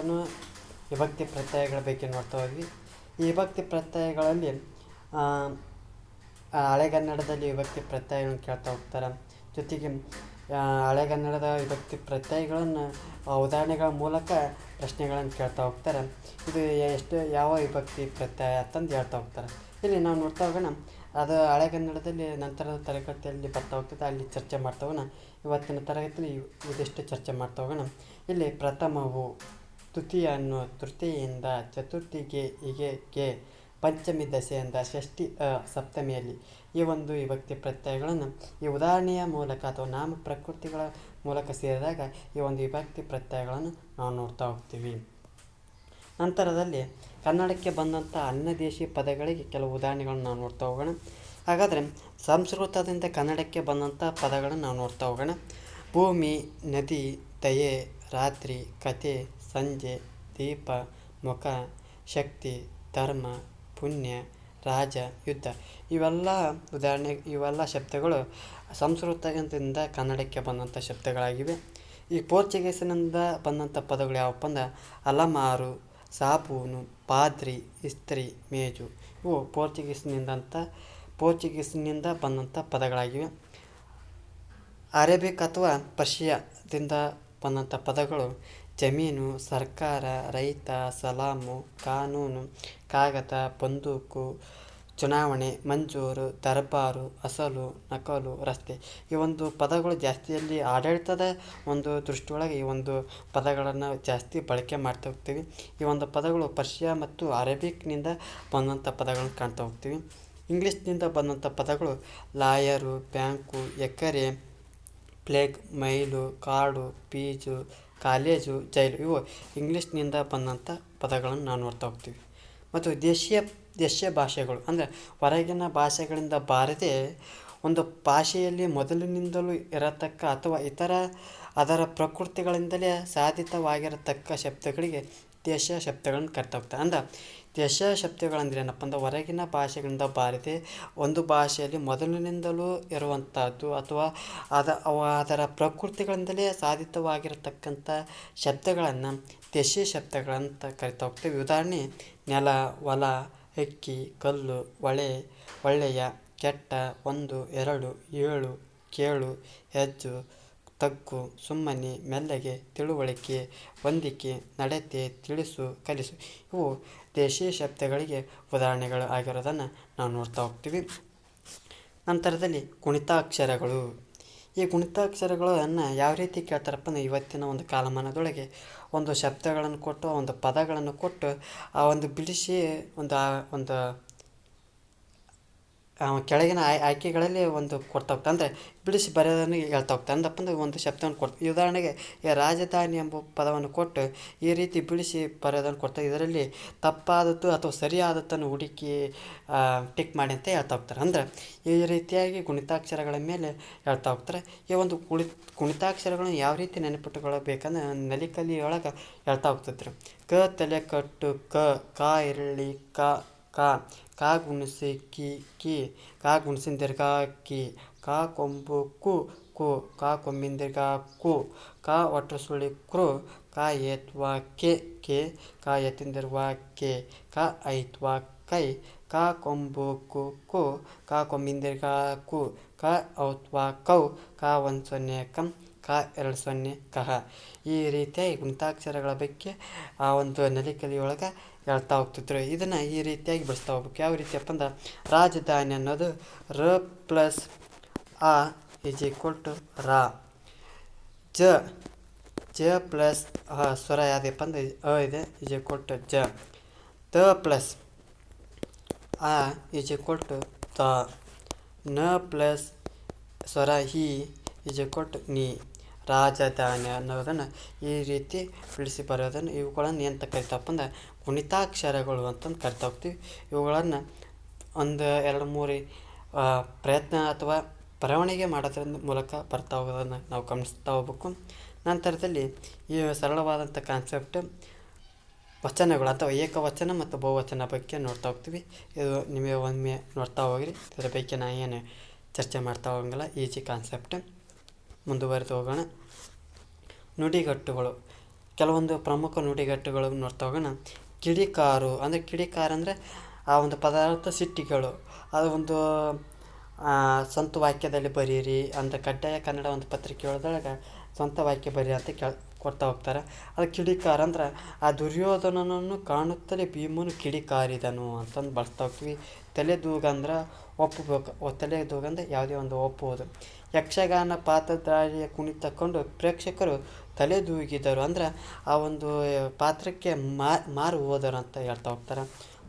ವಿಭಕ್ತಿ ಪ್ರತ್ಯಯಗಳ ಬಗ್ಗೆ ನೋಡ್ತಾ ಹೋದ್ವಿ. ಈ ವಿಭಕ್ತಿ ಪ್ರತ್ಯಯಗಳಲ್ಲಿ ಹಳೆಗನ್ನಡದಲ್ಲಿ ವಿಭಕ್ತಿ ಪ್ರತ್ಯಯಗಳನ್ನು ಕೇಳ್ತಾ ಹೋಗ್ತಾರೆ. ಜೊತೆಗೆ ಹಳೆಗನ್ನಡದ ವಿಭಕ್ತಿ ಪ್ರತ್ಯಯಗಳನ್ನು ಉದಾಹರಣೆಗಳ ಮೂಲಕ ಪ್ರಶ್ನೆಗಳನ್ನು ಕೇಳ್ತಾ ಹೋಗ್ತಾರೆ. ಇದು ಯಾವ ವಿಭಕ್ತಿ ಪ್ರತ್ಯಯ ಅಂತಂದು ಹೇಳ್ತಾ ಹೋಗ್ತಾರೆ. ಇಲ್ಲಿ ನಾವು ನೋಡ್ತಾ ಹೋಗೋಣ. ಅದು ಹಳೆಗನ್ನಡದಲ್ಲಿ ನಂತರದ ತರಗತಿಯಲ್ಲಿ ಬರ್ತಾ ಹೋಗ್ತದೆ, ಅಲ್ಲಿ ಚರ್ಚೆ ಮಾಡ್ತಾ ಹೋಗೋಣ. ಇವತ್ತಿನ ತರಗತಿಯಲ್ಲಿ ಇದಿಷ್ಟು ಚರ್ಚೆ ಮಾಡ್ತಾ ಹೋಗೋಣ. ಇಲ್ಲಿ ಪ್ರಥಮವು, ತೃತೀಯನ್ನು, ತೃತೀಯಿಂದ, ಚತುರ್ಥಿಗೆ, ಹೀಗೆ ಪಂಚಮಿ ದಶೆಯಿಂದ, ಷಷ್ಠಿ ಸಪ್ತಮಿಯಲ್ಲಿ ಈ ಒಂದು ವಿಭಕ್ತಿ ಪ್ರತ್ಯಯಗಳನ್ನು ಈ ಉದಾಹರಣೆಯ ಮೂಲಕ ಅಥವಾ ನಾಮ ಪ್ರಕೃತಿಗಳ ಮೂಲಕ ಸೇರಿದಾಗ ಈ ಒಂದು ವಿಭಕ್ತಿ ಪ್ರತ್ಯಯಗಳನ್ನು ನಾವು ನೋಡ್ತಾ ಹೋಗ್ತೀವಿ. ನಂತರದಲ್ಲಿ ಕನ್ನಡಕ್ಕೆ ಬಂದಂಥ ಅನ್ಯದೇಶಿ ಪದಗಳಿಗೆ ಕೆಲವು ಉದಾಹರಣೆಗಳನ್ನು ನಾವು ನೋಡ್ತಾ ಹೋಗೋಣ. ಹಾಗಾದರೆ ಸಂಸ್ಕೃತದಿಂದ ಕನ್ನಡಕ್ಕೆ ಬಂದಂಥ ಪದಗಳನ್ನು ನಾವು ನೋಡ್ತಾ ಹೋಗೋಣ. ಭೂಮಿ, ನದಿ, ದಯೆ, ರಾತ್ರಿ, ಕಥೆ, ಸಂಜೆ, ದೀಪ, ಮುಖ, ಶಕ್ತಿ, ಧರ್ಮ, ಪುಣ್ಯ, ರಾಜ, ಯುದ್ಧ. ಇವೆಲ್ಲ ಶಬ್ದಗಳು ಸಂಸ್ಕೃತದಿಂದ ಕನ್ನಡಕ್ಕೆ ಬಂದಂಥ ಶಬ್ದಗಳಾಗಿವೆ. ಈ ಪೋರ್ಚುಗೀಸಿನಿಂದ ಬಂದಂಥ ಪದಗಳು ಯಾವಪ್ಪ ಅಂದ್ರೆ ಅಲಮಾರು, ಸಾಬೂನು, ಪಾದ್ರಿ, ಇಸ್ತ್ರಿ, ಮೇಜು. ಇವು ಪೋರ್ಚುಗೀಸಿನಿಂದ ಬಂದಂಥ ಪದಗಳಾಗಿವೆ. ಅರೇಬಿಕ್ ಅಥವಾ ಪರ್ಷಿಯಾದಿಂದ ಬಂದಂಥ ಪದಗಳು ಜಮೀನು, ಸರ್ಕಾರ, ರೈತ, ಸಲಾಮು, ಕಾನೂನು, ಕಾಗದ, ಬಂದೂಕು, ಚುನಾವಣೆ, ಮಂಜೂರು, ದರ್ಬಾರು, ಅಸಲು, ನಕಲು, ರಸ್ತೆ. ಈ ಒಂದು ಪದಗಳು ಜಾಸ್ತಿಯಲ್ಲಿ ಆಡಳಿತದ ಒಂದು ದೃಷ್ಟಿಯೊಳಗೆ ಈ ಒಂದು ಪದಗಳನ್ನು ಜಾಸ್ತಿ ಬಳಕೆ ಮಾಡ್ತಾ ಹೋಗ್ತೀವಿ. ಈ ಒಂದು ಪದಗಳು ಪರ್ಷಿಯಾ ಮತ್ತು ಅರೇಬಿಕ್ನಿಂದ ಬಂದಂಥ ಪದಗಳನ್ನು ಕಾಣ್ತಾ ಹೋಗ್ತೀವಿ. ಇಂಗ್ಲೀಷ್ನಿಂದ ಬಂದಂಥ ಪದಗಳು ಲಾಯರು, ಬ್ಯಾಂಕು, ಎಕರೆ, ಪ್ಲೇಗ್, ಮೈಲು, ಕಾಡು, ಫೀಸು, ಕಾಲೇಜು, ಜೈಲು. ಇವು ಇಂಗ್ಲೀಷ್ನಿಂದ ಬಂದಂಥ ಪದಗಳನ್ನು ನಾವು ನೋಡ್ತಾ ಹೋಗ್ತೀವಿ. ಮತ್ತು ದೇಶೀಯ ಭಾಷೆಗಳು ಅಂದರೆ ಹೊರಗಿನ ಭಾಷೆಗಳಿಂದ ಬಾರದೆ ಒಂದು ಭಾಷೆಯಲ್ಲಿ ಮೊದಲಿನಿಂದಲೂ ಇರತಕ್ಕ ಅಥವಾ ಅದರ ಪ್ರಕೃತಿಗಳಿಂದಲೇ ಸಾಧಿತವಾಗಿರತಕ್ಕ ಶಬ್ದಗಳಿಗೆ ದೇಶೀಯ ಶಬ್ದಗಳನ್ನು ಕರಿತಾ ಹೋಗ್ತಾರೆ. ಅಂದ್ರೆ ದೇಶೀಯ ಶಬ್ದಗಳಂದ್ರೆ ಏನಪ್ಪ ಅಂದ್ರೆ ಹೊರಗಿನ ಭಾಷೆಗಳಿಂದ ಬಾರದೆ ಒಂದು ಭಾಷೆಯಲ್ಲಿ ಮೊದಲಿನಿಂದಲೂ ಇರುವಂಥದ್ದು ಅಥವಾ ಅದರ ಪ್ರಕೃತಿಗಳಿಂದಲೇ ಸಾಧಿತವಾಗಿರತಕ್ಕಂಥ ಶಬ್ದಗಳನ್ನು ದೇಶೀಯ ಶಬ್ದಗಳಂತ ಕರಿತಾ ಹೋಗ್ತೇವೆ. ಉದಾಹರಣೆ ನೆಲ, ಹೊಲ, ಹಕ್ಕಿ, ಕಲ್ಲು, ಒಳ್ಳೆಯ, ಕೆಟ್ಟ, ಒಂದು, ಎರಡು, ಏಳು, ಕೇಳು, ಹೆಜ್ಜು, ತಗ್ಗು, ಸುಮ್ಮನೆ, ಮೆಲ್ಲಗೆ, ತಿಳುವಳಿಕೆ, ಹೊಂದಿಕೆ, ನಡತೆ, ತಿಳಿಸು, ಕಲಿಸು. ಇವು ದೇಶೀಯ ಶಬ್ದಗಳಿಗೆ ಉದಾಹರಣೆಗಳು ಆಗಿರೋದನ್ನು ನಾವು ನೋಡ್ತಾ ಹೋಗ್ತೀವಿ. ನಂತರದಲ್ಲಿ ಗುಣಿತಾಕ್ಷರಗಳು. ಈ ಗುಣಿತಾಕ್ಷರಗಳನ್ನು ಯಾವ ರೀತಿ ಕೇಳ್ತಾರಪ್ಪ ಅಂದ್ರೆ ಇವತ್ತಿನ ಒಂದು ಕಾಲಮಾನದೊಳಗೆ ಒಂದು ಶಬ್ದಗಳನ್ನು ಕೊಟ್ಟು ಒಂದು ಪದಗಳನ್ನು ಕೊಟ್ಟು ಆ ಒಂದು ಬಿಡಿಸಿ ಒಂದು ಕೆಳಗಿನ ಆಯ್ಕೆಗಳಲ್ಲಿ ಒಂದು ಕೊಡ್ತಾ ಹೋಗ್ತಾ ಅಂದರೆ ಬಿಡಿಸಿ ಬರೆಯೋದನ್ನು ಹೇಳ್ತಾ ಹೋಗ್ತಾ ಅಂದಪ್ಪ ಅಂದ್ರೆ ಒಂದು ಶಬ್ದವನ್ನು ಕೊಡ್ತೀವಿ. ಉದಾಹರಣೆಗೆ ರಾಜಧಾನಿ ಎಂಬ ಪದವನ್ನು ಕೊಟ್ಟು ಈ ರೀತಿ ಬಿಡಿಸಿ ಬರೆಯೋದನ್ನು ಕೊಡ್ತಾರೆ. ಇದರಲ್ಲಿ ತಪ್ಪಾದದ್ದು ಅಥವಾ ಸರಿಯಾದದ್ದನ್ನು ಹುಡುಕಿ ಟಿಕ್ ಮಾಡಿ ಅಂತ ಹೇಳ್ತಾ ಹೋಗ್ತಾರೆ. ಅಂದರೆ ಈ ರೀತಿಯಾಗಿ ಗುಣಿತಾಕ್ಷರಗಳ ಮೇಲೆ ಹೇಳ್ತಾ ಹೋಗ್ತಾರೆ. ಈ ಒಂದು ಗುಣಿತಾಕ್ಷರಗಳನ್ನು ಯಾವ ರೀತಿ ನೆನಪಿಟ್ಟುಕೊಳ್ಳಬೇಕಂದ್ರೆ ನಲಿಕಲಿಯೊಳಗೆ ಹೇಳ್ತಾ ಹೋಗ್ತಿದ್ರು. ಕ ತಲೆ ಕಟ್ಟು, ಕಾ ಇರಳಿ, ಕಾ ಗುಣಿಸಿ ಕಿ, ಕಾ ಗುಣಿಸಿನ ದೀರ್ಘ ಕಿ, ಕಾ ಕೊಂಬು ಕು ಕು ಕಾ ಕೊಂಬಿಂದಿರ್ಗ ಕು ಕಾ ಒಟ್ಟು ಸುಳಿ ಕ್ರು ಕಾ ಏತ್ವಾ ಕೆ ಕಾ ಎತ್ತಿಂದಿರುವ ಕೆ ಕಾ ಐತ್ವಾ ಕೈ ಕಾ ಕೊಂಬು ಕು ಕಾ ಕೊಂಬಿಂದಿರ್ಗ ಕು ಕಾ ಔತ್ವಾ ಕೌ ಕಾ 1 0 ಕಂ ಕಾ 2 0 ಕಹ. ಈ ರೀತಿಯಾಗಿ ಗುಣಿತಾಕ್ಷರಗಳ ಬಗ್ಗೆ ಆ ಒಂದು ನಲಿಕಲಿಯೊಳಗೆ ಹೇಳ್ತಾ ಹೋಗ್ತಿದ್ರು. ಇದನ್ನು ಈ ರೀತಿಯಾಗಿ ಬಳಸ್ತಾ ಹೋಗ್ಬೇಕು. ಯಾವ ರೀತಿಯಪ್ಪ ಅಂದ್ರೆ ರಾಜಧಾನಿ ಅನ್ನೋದು ರ ಪ್ಲಸ್ ಆ ಇಸ್ ಈಕ್ವಲ್ ಟು ರಾ. ಜ ಪ್ಲಸ್ ಸ್ವರ ಯಾವುದಪ್ಪ ಅಂದ್ರೆ ಇದೆ ಇಸ್ ಈಕ್ವಲ್ ಟು ಜ. ತ ಪ್ಲಸ್ ಆ ಇಸ್ ಈಕ್ವಲ್ ಟು ತ. ನ ಪ್ಲಸ್ ಸ್ವರ ಹಿ ಇಸ್ ಈಕ್ವಲ್ ಟು ನೀ. ರಾಜಧಾನಿ ಅನ್ನೋದನ್ನು ಈ ರೀತಿ ಬಿಡಿಸಿ ಬರೋದನ್ನು ಇವುಗಳನ್ನು ಎಂತ ಕರಿತಾವಪ್ಪ ಅಂದ್ರೆ ಗುಣಿತಾಕ್ಷರಗಳು ಅಂತಂದು ಕರಿತಾ ಹೋಗ್ತೀವಿ. ಇವುಗಳನ್ನು 1 2 3 ಪ್ರಯತ್ನ ಅಥವಾ ಬರವಣಿಗೆ ಮಾಡೋದ್ರ ಮೂಲಕ ಬರ್ತಾ ಹೋಗೋದನ್ನು ನಾವು ಗಮನಿಸ್ತಾ ಹೋಗ್ಬೇಕು. ನಂತರದಲ್ಲಿ ಈ ಸರಳವಾದಂಥ ಕಾನ್ಸೆಪ್ಟ್ ವಚನಗಳು ಅಥವಾ ಏಕವಚನ ಮತ್ತು ಬಹುವಚನ ಬಗ್ಗೆ ನೋಡ್ತಾ ಹೋಗ್ತೀವಿ. ಇದು ನಿಮಗೆ ಒಮ್ಮೆ ನೋಡ್ತಾ ಹೋಗ್ರಿ. ಇದರ ಬಗ್ಗೆ ನಾನು ಏನು ಚರ್ಚೆ ಮಾಡ್ತಾ ಹೋಗಂಗಿಲ್ಲ. Easy concept. ಮುಂದುವರೆದು ಹೋಗೋಣ. ನುಡಿಗಟ್ಟುಗಳು. ಕೆಲವೊಂದು ಪ್ರಮುಖ ನುಡಿಗಟ್ಟುಗಳು ನೋಡ್ತಾ ಹೋಗೋಣ. ಕಿಡಿಕಾರು ಅಂದರೆ ಕಿಡಿಕಾರು ಅಂದರೆ ಆ ಒಂದು ಪದಾರ್ಥ ಸಿಟ್ಟಿಗಳು. ಅದು ಒಂದು ಸ್ವಂತ ವಾಕ್ಯದಲ್ಲಿ ಬರೀರಿ ಅಂತ ಕಡ್ಡಾಯ ಕನ್ನಡ ಒಂದು ಪತ್ರಿಕೆ ಒಳಗೆ ಸ್ವಂತ ವಾಕ್ಯ ಬರೀ ಅಂತ ಕೊಡ್ತಾ ಹೋಗ್ತಾರೆ. ಅದು ಕಿಡಿಕಾರ ಅಂದ್ರೆ ಆ ದುರ್ಯೋಧನನನ್ನು ಕಾಣುತ್ತಲೇ ಭೀಮನು ಕಿಡಿಕಾರಿದನು ಅಂತಂದು ಬಳಸ್ತಾ ಹೋಗ್ತೀವಿ. ತಲೆದೂಗಂದ್ರೆ ಒಪ್ಪಬೇಕು. ತಲೆದೂಗಂದ್ರೆ ಯಾವುದೇ ಒಂದು ಒಪ್ಪುವುದು. ಯಕ್ಷಗಾನ ಪಾತ್ರಧಾರಿಯ ಕುಣಿತ ಕಂಡು ಪ್ರೇಕ್ಷಕರು ತಲೆದೂಗಿದರು ಅಂದ್ರೆ ಆ ಒಂದು ಪಾತ್ರಕ್ಕೆ ಮಾರು ಹೋದರು ಅಂತ ಹೇಳ್ತಾ ಹೋಗ್ತಾರೆ.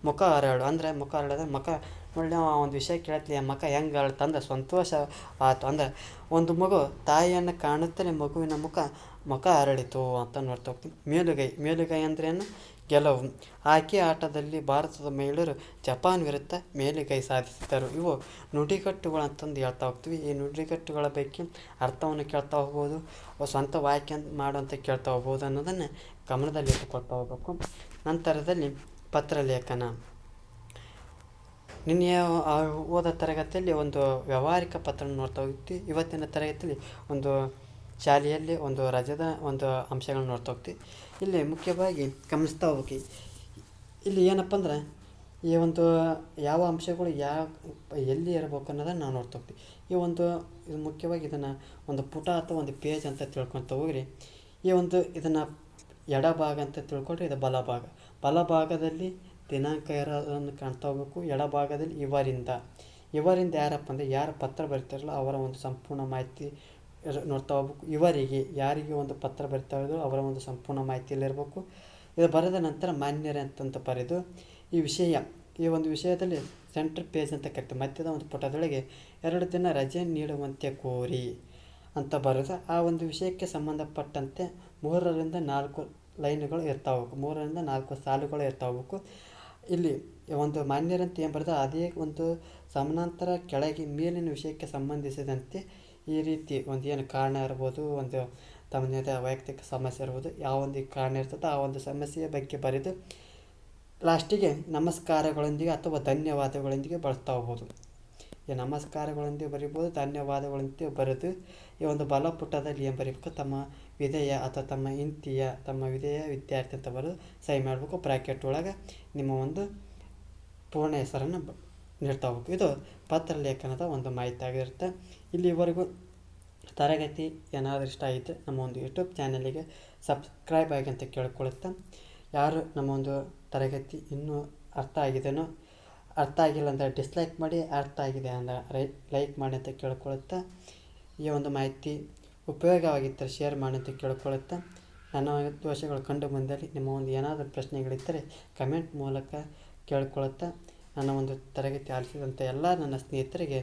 ಮುಖ ಅರಳು ಅಂದರೆ ಮುಖ ಅರಳಿದ್ರೆ ಮುಖ ನೋಡಿ ನಾವು ಒಂದು ವಿಷಯ ಕೇಳ್ತೀವಿ, ಮುಖ ಹೆಂಗೆ ಅರಳ್ತಂದ್ರೆ ಸಂತೋಷ ಆಯ್ತು ಅಂದರೆ ಒಂದು ಮಗು ತಾಯಿಯನ್ನು ಕಾಣುತ್ತಲೇ ಮಗುವಿನ ಮುಖ ಅರಳಿತು ಅಂತ ನೋಡ್ತಾ ಹೋಗ್ತೀವಿ. ಮೇಲುಗೈ ಅಂದ್ರೇನು? ಗೆಲುವು. ಹಾಕಿ ಆಟದಲ್ಲಿ ಭಾರತದ ಮಹಿಳೆಯರು ಜಪಾನ್ ವಿರುದ್ಧ ಮೇಲುಗೈ ಸಾಧಿಸಿದರು. ಇವು ನುಡಿಗಟ್ಟುಗಳು ಅಂತಂದು ಹೇಳ್ತಾ ಹೋಗ್ತೀವಿ. ಈ ನುಡಿಗಟ್ಟುಗಳ ಬಗ್ಗೆ ಅರ್ಥವನ್ನು ಕೇಳ್ತಾ ಹೋಗ್ಬೋದು, ಸ್ವಂತ ವಾಕ್ಯ ಮಾಡುವಂತ ಕೇಳ್ತಾ ಹೋಗ್ಬೋದು ಅನ್ನೋದನ್ನು ಗಮನದಲ್ಲಿ ಇಟ್ಟುಕೊಳ್ತಾ ಹೋಗ್ಬೇಕು. ನಂತರದಲ್ಲಿ ಪತ್ರಲೇಖನ. ನಿನ್ನೆ ಹೋದ ತರಗತಿಯಲ್ಲಿ ಒಂದು ವ್ಯಾವಹಾರಿಕ ಪತ್ರ ನೋಡ್ತಾ ಹೋಗ್ತೀವಿ. ಇವತ್ತಿನ ತರಗತಿಯಲ್ಲಿ ಒಂದು ಶಾಲೆಯಲ್ಲಿ ಒಂದು ರಜದ ಒಂದು ಅಂಶಗಳನ್ನ ನೋಡ್ತಾ ಹೋಗ್ತೀವಿ. ಇಲ್ಲಿ ಮುಖ್ಯವಾಗಿ ಗಮನಿಸ್ತಾ ಹೋಗ್ಬೇಕು. ಇಲ್ಲಿ ಏನಪ್ಪ ಅಂದ್ರೆ ಈ ಒಂದು ಯಾವ ಅಂಶಗಳು ಎಲ್ಲಿ ಇರಬೇಕು ಅನ್ನೋದನ್ನು ನಾವು ನೋಡ್ತಾ ಹೋಗ್ತೀವಿ. ಇದು ಮುಖ್ಯವಾಗಿ ಇದನ್ನು ಒಂದು ಪುಟ ಅಥವಾ ಒಂದು ಪೇಜ್ ಅಂತ ತಿಳ್ಕೊತ ಹೋಗ್ರಿ. ಇದನ್ನು ಎಡಭಾಗ ಅಂತ ತಿಳ್ಕೊಂಡ್ರೆ ಇದು ಬಲಭಾಗದಲ್ಲಿ ದಿನಾಂಕ ಇರೋದನ್ನು ಕಾಣ್ತಾ ಹೋಗ್ಬೇಕು. ಎಡಭಾಗದಲ್ಲಿ ಇವರಿಂದ ಯಾರಪ್ಪ ಅಂದರೆ ಯಾರು ಪತ್ರ ಬರೀತಾರಲ್ಲ ಅವರ ಒಂದು ಸಂಪೂರ್ಣ ಮಾಹಿತಿ ನೋಡ್ತಾ ಹೋಗ್ಬೇಕು. ಯಾರಿಗೆ ಒಂದು ಪತ್ರ ಬರಿತಾ ಇದ್ರು ಅವರ ಒಂದು ಸಂಪೂರ್ಣ ಮಾಹಿತಿಯಲ್ಲಿರಬೇಕು. ಇದು ಬರೆದ ನಂತರ ಮಾನ್ಯರೇ ಅಂತಂತ ಬರೆದು ಈ ಒಂದು ವಿಷಯದಲ್ಲಿ ಸೆಂಟ್ರ್ ಪೇಜ್ ಅಂತ ಕರಿತೀವಿ. ಮಧ್ಯದ ಒಂದು ಪುಟದೊಳಗೆ 2 ದಿನ ರಜೆ ನೀಡುವಂತೆ ಕೋರಿ ಅಂತ ಬರೆದು ಆ ಒಂದು ವಿಷಯಕ್ಕೆ ಸಂಬಂಧಪಟ್ಟಂತೆ 3 ರಿಂದ 4 ಲೈನ್ಗಳು ಇರ್ತಾ ಹೋಗ್ಬೇಕು. 3 ರಿಂದ 4 ಸಾಲುಗಳು ಇರ್ತಾ ಹೋಗ್ಬೇಕು. ಇಲ್ಲಿ ಒಂದು ಮಾನ್ಯರಂತ ಏನು ಬರೆದ ಅದೇ ಒಂದು ಸಮಾನಾಂತರ ಕೆಳಗೆ ಮೇಲಿನ ವಿಷಯಕ್ಕೆ ಸಂಬಂಧಿಸಿದಂತೆ ಈ ರೀತಿ ಒಂದು ಏನು ಕಾರಣ ಇರ್ಬೋದು, ಒಂದು ತಮ್ಮದೇ ವೈಯಕ್ತಿಕ ಸಮಸ್ಯೆ ಇರ್ಬೋದು, ಯಾವ ಒಂದು ಕಾರಣ ಇರ್ತದೆ ಆ ಒಂದು ಸಮಸ್ಯೆಯ ಬಗ್ಗೆ ಬರೆದು ಲಾಸ್ಟಿಗೆ ನಮಸ್ಕಾರಗಳೊಂದಿಗೆ ಅಥವಾ ಧನ್ಯವಾದಗಳೊಂದಿಗೆ ಬಳಸ್ತಾ ಹೋಗ್ಬೋದು. ಈ ನಮಸ್ಕಾರಗಳೊಂದಿಗೆ ಬರಿಬೋದು, ಧನ್ಯವಾದಗಳೊಂದಿಗೆ ಬರೆದು ಈ ಒಂದು ಬಲಪುಟದಲ್ಲಿ ಏನು ಬರೀಬೇಕು, ತಮ್ಮ ವಿಧೇಯ ಅಥವಾ ತಮ್ಮ ಇಂತಿಯ ತಮ್ಮ ವಿಧೇಯ ವಿದ್ಯಾರ್ಥಿ ಅಂತ ಬರೆದು ಸಹಿ ಮಾಡಬೇಕು. ಬ್ರ್ಯಾಕೆಟ್ ಒಳಗೆ ನಿಮ್ಮ ಒಂದು ಪೂರ್ಣ ಹೆಸರನ್ನು ನೀಡ್ತಾ ಹೋಗ್ಬೇಕು. ಇದು ಪತ್ರಲೇಖನದ ಒಂದು ಮಾಹಿತಿ ಆಗಿರುತ್ತೆ. ಇಲ್ಲಿವರೆಗೂ ತರಗತಿ ಏನಾದರೂ ಇಷ್ಟ ಆಗಿದ್ದರೆ ನಮ್ಮ ಒಂದು ಯೂಟ್ಯೂಬ್ ಚಾನಲಿಗೆ ಸಬ್ಸ್ಕ್ರೈಬ್ ಆಗಿ ಅಂತ ಕೇಳ್ಕೊಳುತ್ತಾ, ಯಾರು ನಮ್ಮ ಒಂದು ತರಗತಿ ಇನ್ನೂ ಅರ್ಥ ಆಗಿಲ್ಲ ಅಂದರೆ ಡಿಸ್ಲೈಕ್ ಮಾಡಿ, ಅರ್ಥ ಆಗಿದೆ ಅಂದರೆ ಲೈಕ್ ಮಾಡಿ ಅಂತ ಕೇಳ್ಕೊಳುತ್ತಾ, ಈ ಒಂದು ಮಾಹಿತಿ ಉಪಯೋಗವಾಗಿದ್ದರೆ ಶೇರ್ ಮಾಡಿ ಅಂತ ಕೇಳ್ಕೊಳುತ್ತಾ, ನನ್ನ ದೋಷಗಳು ಕಂಡು ಬಂದಲ್ಲಿ ನಿಮ್ಮ ಒಂದು ಏನಾದರೂ ಪ್ರಶ್ನೆಗಳಿದ್ದರೆ ಕಮೆಂಟ್ ಮೂಲಕ ಕೇಳ್ಕೊಳುತ್ತಾ, ನನ್ನ ಒಂದು ತರಗತಿ ಆಲಿಸಿದಂಥ ಎಲ್ಲ ನನ್ನ ಸ್ನೇಹಿತರಿಗೆ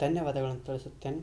ಧನ್ಯವಾದಗಳನ್ನು ತಿಳಿಸುತ್ತೇನೆ.